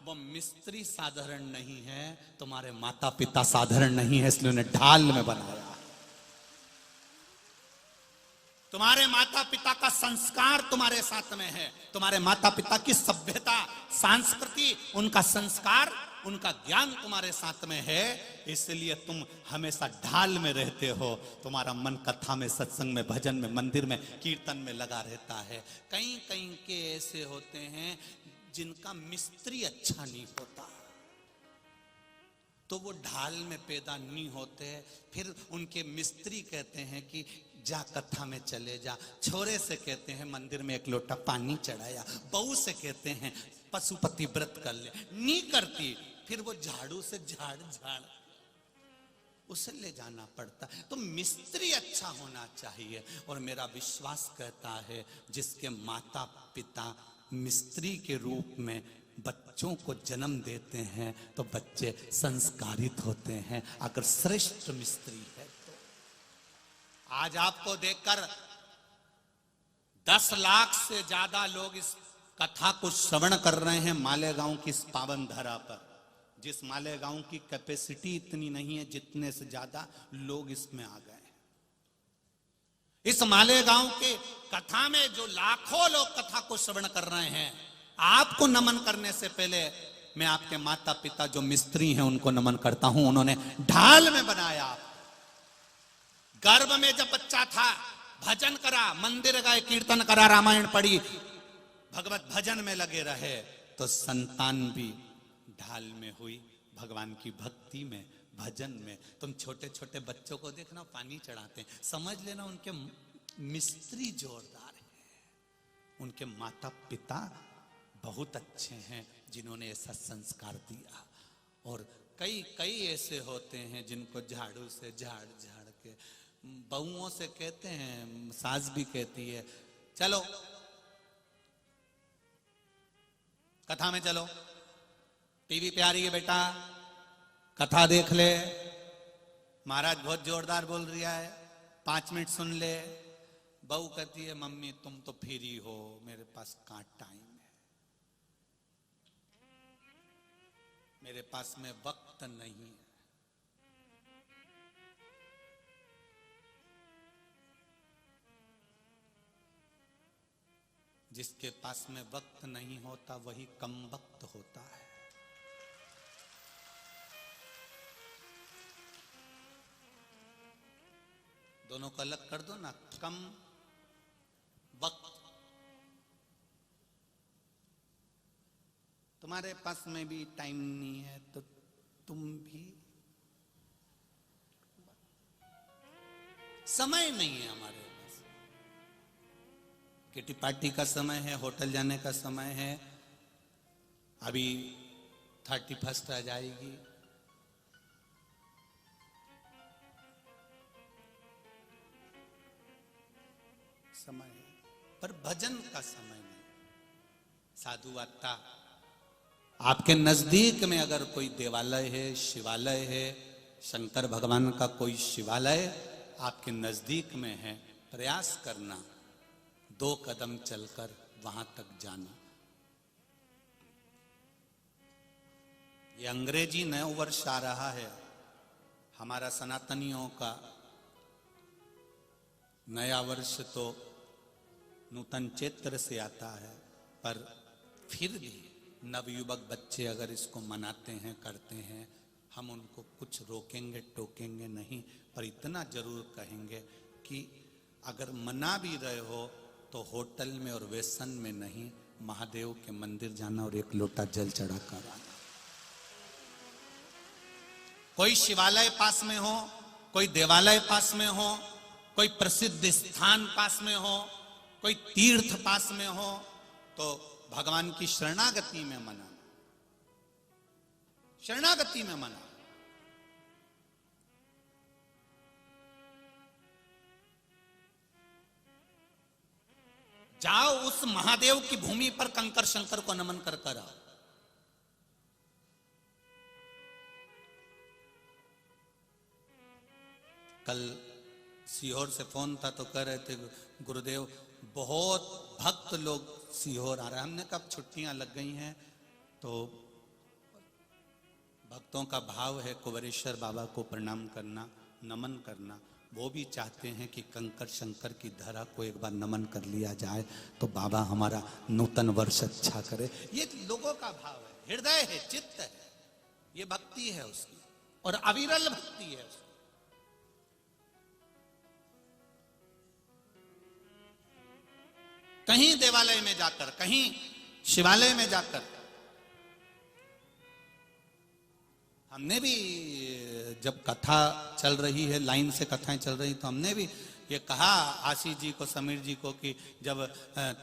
वो मिस्त्री साधारण नहीं है, तुम्हारे माता पिता साधारण नहीं है, इसलिए उन्हें ढाल में बनाया। तुम्हारे माता पिता का संस्कार तुम्हारे साथ में है, तुम्हारे माता पिता की सभ्यता, संस्कृति, उनका संस्कार, उनका ज्ञान तुम्हारे साथ में है, इसलिए तुम हमेशा ढाल में रहते हो। तुम्हारा मन कथा में, सत्संग में, भजन में, मंदिर में, कीर्तन में लगा रहता है। कहीं कहीं के ऐसे होते हैं जिनका मिस्त्री अच्छा नहीं होता, तो वो ढाल में पैदा नहीं होते। फिर उनके मिस्त्री कहते हैं कि जा कथा में चले जा, छोरे से कहते हैं मंदिर में एक लोटा पानी चढ़ाया, बहू से कहते हैं पशुपति व्रत कर ले, नहीं करती, फिर वो झाड़ू से झाड़ उसे ले जाना पड़ता। तो मिस्त्री अच्छा होना चाहिए। और मेरा विश्वास कहता है जिसके माता पिता मिस्त्री के रूप में बच्चों को जन्म देते हैं तो बच्चे संस्कारित होते हैं, अगर श्रेष्ठ मिस्त्री है तो। आज आपको देखकर 10 लाख से ज्यादा लोग इस कथा को श्रवण कर रहे हैं मालेगांव की इस पावन धरा पर। जिस मालेगांव की कैपेसिटी इतनी नहीं है, जितने से ज्यादा लोग इसमें आ गए। इस मालेगांव के कथा में जो लाखों लोग कथा को श्रवण कर रहे हैं, आपको नमन करने से पहले मैं आपके माता पिता जो मिस्त्री हैं उनको नमन करता हूं। उन्होंने ढाल में बनाया। गर्भ में जब बच्चा था भजन करा, मंदिर गए, कीर्तन करा, रामायण पढ़ी, भगवत भजन में लगे रहे, तो संतान भी ढाल में हुई, भगवान की भक्ति में, भजन में। तुम छोटे छोटे बच्चों को देखना पानी चढ़ाते हैं, समझ लेना उनके मिस्त्री जोरदार है, उनके माता पिता बहुत अच्छे हैं जिन्होंने ऐसा संस्कार दिया। और कई कई ऐसे होते हैं जिनको झाड़ू से झाड़ के, बहुओं से कहते हैं, सास भी कहती है चलो कथा में चलो, टीवी पे आ रही है बेटा, कथा देख ले, महाराज बहुत जोरदार बोल रहा है, 5 मिनट सुन ले। बहू कहती है मम्मी तुम तो फ्री हो, मेरे पास कहां टाइम है, मेरे पास में वक्त नहीं है। जिसके पास में वक्त नहीं होता वही कम वक्त होता है। दोनों को अलग कर दो ना, कम वक्त। तुम्हारे पास में भी टाइम नहीं है तो तुम भी, समय नहीं है हमारे पास। किटी पार्टी का समय है, होटल जाने का समय है, अभी 31 आ जाएगी, समय है, पर भजन का समय नहीं। साधु वार्ता, आपके नजदीक में अगर कोई देवालय है, शिवालय है, शंकर भगवान का कोई शिवालय आपके नजदीक में है, प्रयास करना 2 कदम चलकर वहां तक जाना। ये अंग्रेजी नया वर्ष आ रहा है, हमारा सनातनियों का नया वर्ष तो नूतन चैत्र से आता है, पर फिर भी नवयुवक बच्चे अगर इसको मनाते हैं, करते हैं, हम उनको कुछ रोकेंगे टोकेंगे नहीं, पर इतना जरूर कहेंगे कि अगर मना भी रहे हो तो होटल में और वेसन में नहीं, महादेव के मंदिर जाना और 1 लोटा जल चढ़ा कर आना। कोई शिवालय पास में हो, कोई देवालय पास में हो, कोई प्रसिद्ध स्थान पास में हो, कोई तीर्थ पास में हो, तो भगवान की शरणागति में मनाना, शरणागति में मना। जाओ उस महादेव की भूमि पर कंकर शंकर को नमन कर कर आओ। कल सीहोर से फोन था तो कह रहे थे गुरुदेव बहुत भक्त लोग सीहोर आ रहे हैं। हमने कब छुट्टियां लग गई हैं तो भक्तों का भाव है कुंवरेश्वर बाबा को प्रणाम करना, नमन करना, वो भी चाहते हैं कि कंकर शंकर की धरा को एक बार नमन कर लिया जाए तो बाबा हमारा नूतन वर्ष अच्छा करे। ये लोगों का भाव है, हृदय है, चित्त है, ये भक्ति है उसकी, और अविरल भक्ति है उसकी। कहीं देवालय में जाकर, कहीं शिवालय में जाकर, हमने भी जब कथा चल रही है, लाइन से कथाएं चल रही, तो हमने भी ये कहा आशीष जी को, समीर जी को, कि जब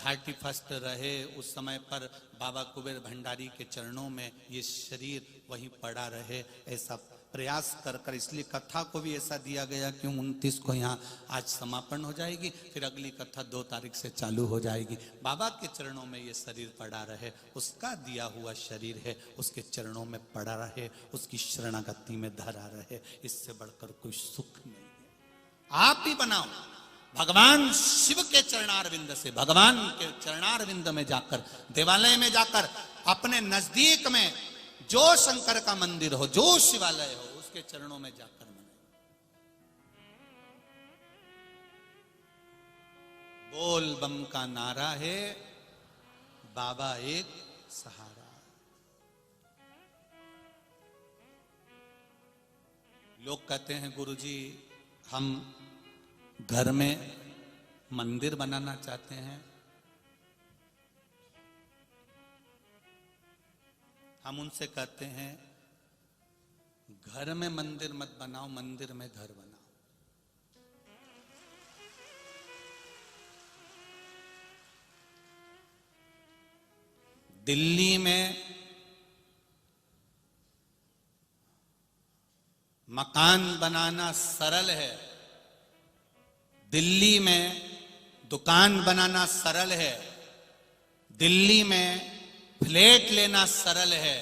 31 रहे उस समय पर बाबा कुबेर भंडारी के चरणों में ये शरीर वहीं पड़ा रहे, ऐसा प्रयास कर कर, इसलिए कथा को भी ऐसा दिया गया कि 29 को यहाँ आज समापन हो जाएगी, फिर अगली कथा 2 तारीख से चालू हो जाएगी। बाबा के चरणों में ये शरीर पड़ा रहे, उसका दिया हुआ शरीर है, उसके चरणों में पड़ा रहे, उसकी शरणागति में धरा रहे, इससे बढ़कर कोई सुख नहीं है। आप भी बनाओ भगवान शिव के चरणारविंद से, भगवान के चरणारविंद में जाकर, देवालय में जाकर, अपने नजदीक में जो शंकर का मंदिर हो, जो शिवालय हो, उसके चरणों में जाकर मनाए। बोल बम का नारा है, बाबा एक सहारा। लोग कहते हैं गुरुजी हम घर में मंदिर बनाना चाहते हैं। हम उनसे कहते हैं घर में मंदिर मत बनाओ, मंदिर में घर बनाओ। दिल्ली में मकान बनाना सरल है, दिल्ली में दुकान बनाना सरल है, दिल्ली में फ्लैट लेना सरल है,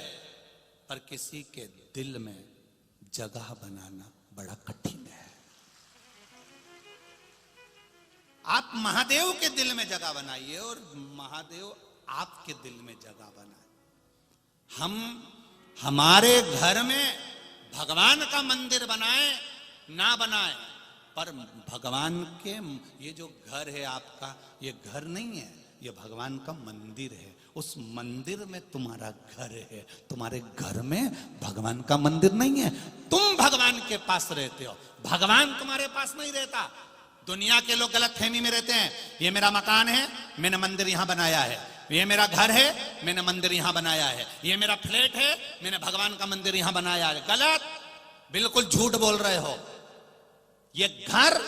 पर किसी के दिल में जगह बनाना बड़ा कठिन है। आप महादेव के दिल में जगह बनाइए और महादेव आपके दिल में जगह बनाए। हम हमारे घर में भगवान का मंदिर बनाए ना बनाए, पर भगवान के ये जो घर है आपका, ये घर नहीं है, ये भगवान का मंदिर है। उस मंदिर में तुम्हारा घर है, तुम्हारे घर में भगवान का मंदिर नहीं है। तुम भगवान के पास रहते हो, भगवान तुम्हारे पास नहीं रहता। दुनिया के लोग गलत फहमी में रहते हैं, ये मेरा मकान है, मैंने मंदिर यहां बनाया है, ये मेरा घर है, मैंने मंदिर यहां बनाया है, ये मेरा फ्लैट है, मैंने भगवान का मंदिर यहां बनाया है। गलत, बिल्कुल झूठ बोल रहे हो। ये घर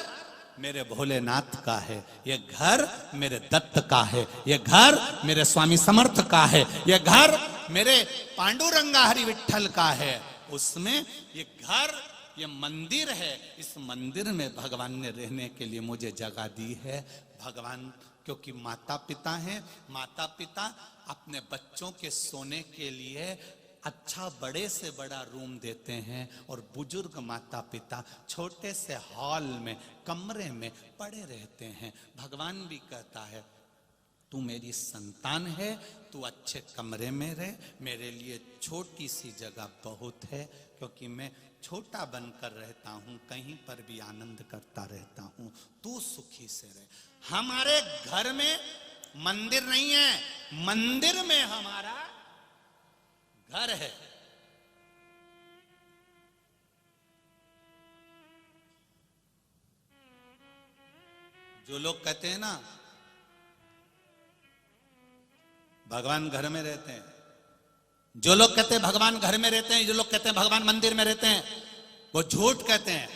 मेरे भोलेनाथ का है, ये घर मेरे दत्त का है, ये घर मेरे स्वामी समर्थ का है, ये घर मेरे पांडुरंगा हरि विठल का है। उसमें ये घर, ये मंदिर है, इस मंदिर में भगवान ने रहने के लिए मुझे जगह दी है। भगवान क्योंकि माता पिता हैं, माता पिता अपने बच्चों के सोने के लिए अच्छा बड़े से बड़ा रूम देते हैं, और बुजुर्ग माता पिता छोटे से हॉल में, कमरे में पड़े रहते हैं। भगवान भी कहता है तू मेरी संतान है, तू अच्छे कमरे में रह, मेरे लिए छोटी सी जगह बहुत है, क्योंकि मैं छोटा बनकर रहता हूं, कहीं पर भी आनंद करता रहता हूं, तू सुखी से रह। हमारे घर में मंदिर नहीं है, मंदिर में हमारा घर है। जो लोग कहते हैं ना भगवान घर में रहते हैं, जो लोग कहते हैं भगवान घर में रहते हैं, जो लोग कहते हैं भगवान मंदिर में रहते हैं, वो झूठ कहते हैं।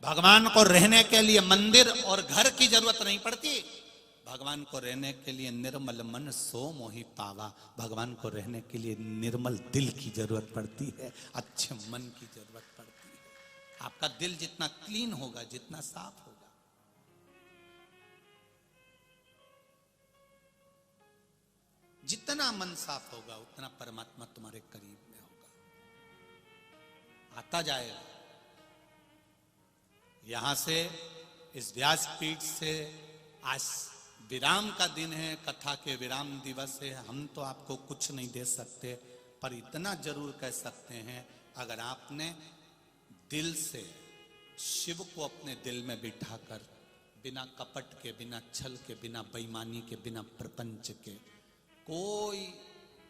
भगवान को रहने के लिए मंदिर और घर की जरूरत नहीं पड़ती। भगवान को रहने के लिए निर्मल मन सो मोहि पावा, भगवान को रहने के लिए निर्मल दिल की जरूरत पड़ती है, अच्छे मन की जरूरत पड़ती है। आपका दिल जितना क्लीन होगा, जितना साफ होगा, जितना मन साफ होगा, उतना परमात्मा तुम्हारे करीब में होगा, आता जाएगा। यहां से, इस व्यासपीठ से, आज विराम का दिन है, कथा के विराम दिवस है। हम तो आपको कुछ नहीं दे सकते, पर इतना जरूर कह सकते हैं, अगर आपने दिल से शिव को अपने दिल में बिठाकर, बिना कपट के, बिना छल के, बिना बेईमानी के, बिना प्रपंच के, कोई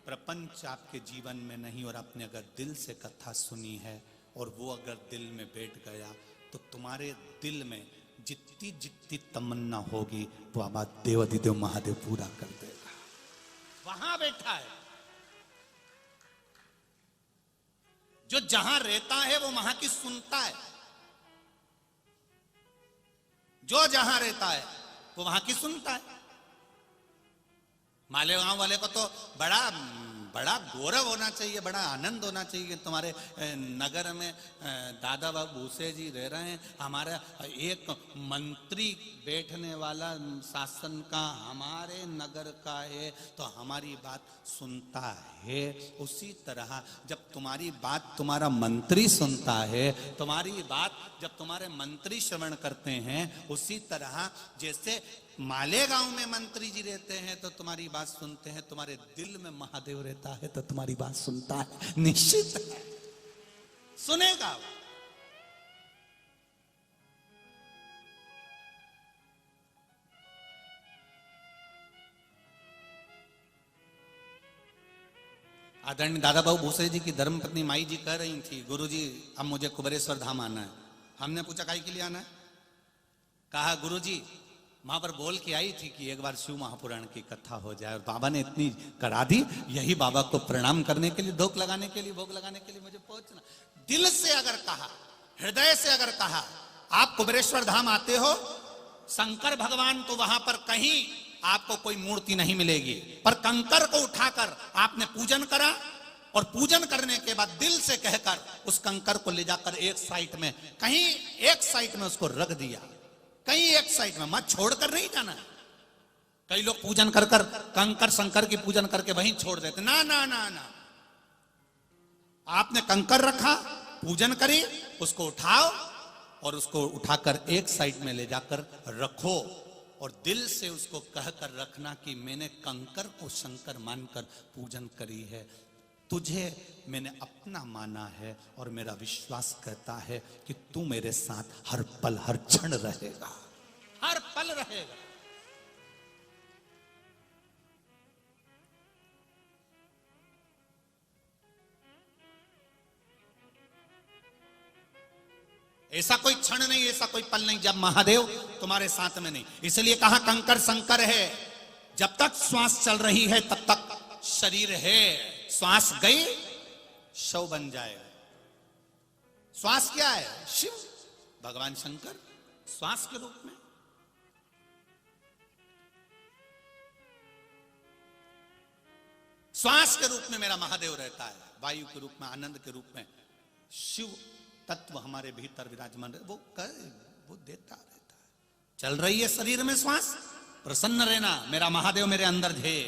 प्रपंच आपके जीवन में नहीं, और आपने अगर दिल से कथा सुनी है और वो अगर दिल में बैठ गया तो तुम्हारे दिल में जितनी जितनी तमन्ना होगी वो बाबा देवाधिदेव महादेव पूरा कर देगा। वहां बैठा है जो जहां रहता है वो वहां की सुनता है, जो जहां रहता है वो वहां की सुनता है। मालेगांव वाले को तो बड़ा गौरव होना चाहिए, बड़ा आनंद होना चाहिए कि तुम्हारे नगर में दादा बाबू भूसे जी रह रहे हैं, हमारा एक मंत्री बैठने वाला शासन का हमारे नगर का है तो हमारी बात सुनता है। उसी तरह जब तुम्हारी बात तुम्हारा मंत्री सुनता है, तुम्हारी बात जब तुम्हारे मंत्री श्रवण करते हैं, उसी तरह जैसे मालेगांव में मंत्री जी रहते हैं तो तुम्हारी बात सुनते हैं, तुम्हारे दिल में महादेव रहता है तो तुम्हारी बात सुनता है, निश्चित है सुनेगा। आदरणीय दादा बाबू भूसे जी की धर्मपत्नी माई जी कह रही थी, गुरुजी अब मुझे कुबेरेश्वर धाम आना है। हमने पूछा काहे के लिए आना है? कहा गुरुजी वहां पर बोल के आई थी कि एक बार शिव महापुराण की कथा हो जाए, और बाबा ने इतनी करा दी, यही बाबा को प्रणाम करने के लिए, धोख लगाने के लिए, भोग लगाने के लिए मुझे पहुंचना। दिल से अगर कहा, हृदय से अगर कहा आप कुबेरेश्वर धाम आते हो, शंकर भगवान तो वहां पर कहीं आपको कोई मूर्ति नहीं मिलेगी, पर कंकर को उठाकर आपने पूजन करा, और पूजन करने के बाद दिल से कहकर उस कंकर को ले जाकर एक साइड में, कहीं एक साइड में उसको रख दिया, कहीं एक साइड में, मत छोड़कर नहीं जाना। कई लोग पूजन कर कर कंकर शंकर की पूजन करके वहीं छोड़ देते, ना ना ना ना, आपने कंकर रखा, पूजन करी, उसको उठाओ और उसको उठाकर एक साइड में ले जाकर रखो, और दिल से उसको कहकर रखना कि मैंने कंकर को शंकर मानकर पूजन करी है, तुझे मैंने अपना माना है, और मेरा विश्वास कहता है कि तू मेरे साथ हर पल हर क्षण रहेगा, हर पल रहेगा। ऐसा कोई क्षण नहीं, ऐसा कोई पल नहीं जब महादेव तुम्हारे साथ में नहीं। इसलिए कहा कंकर शंकर है, जब तक श्वास चल रही है तब तक शरीर है, श्वास गई शव बन जाएगा। श्वास क्या है? शिव भगवान शंकर श्वास के रूप में। श्वास के रूप में मेरा महादेव रहता है, वायु के रूप में, आनंद के रूप में शिव तत्व हमारे भीतर विराजमान, वो देता रहता है। चल रही है शरीर में श्वास, प्रसन्न रहना, मेरा महादेव मेरे अंदर है।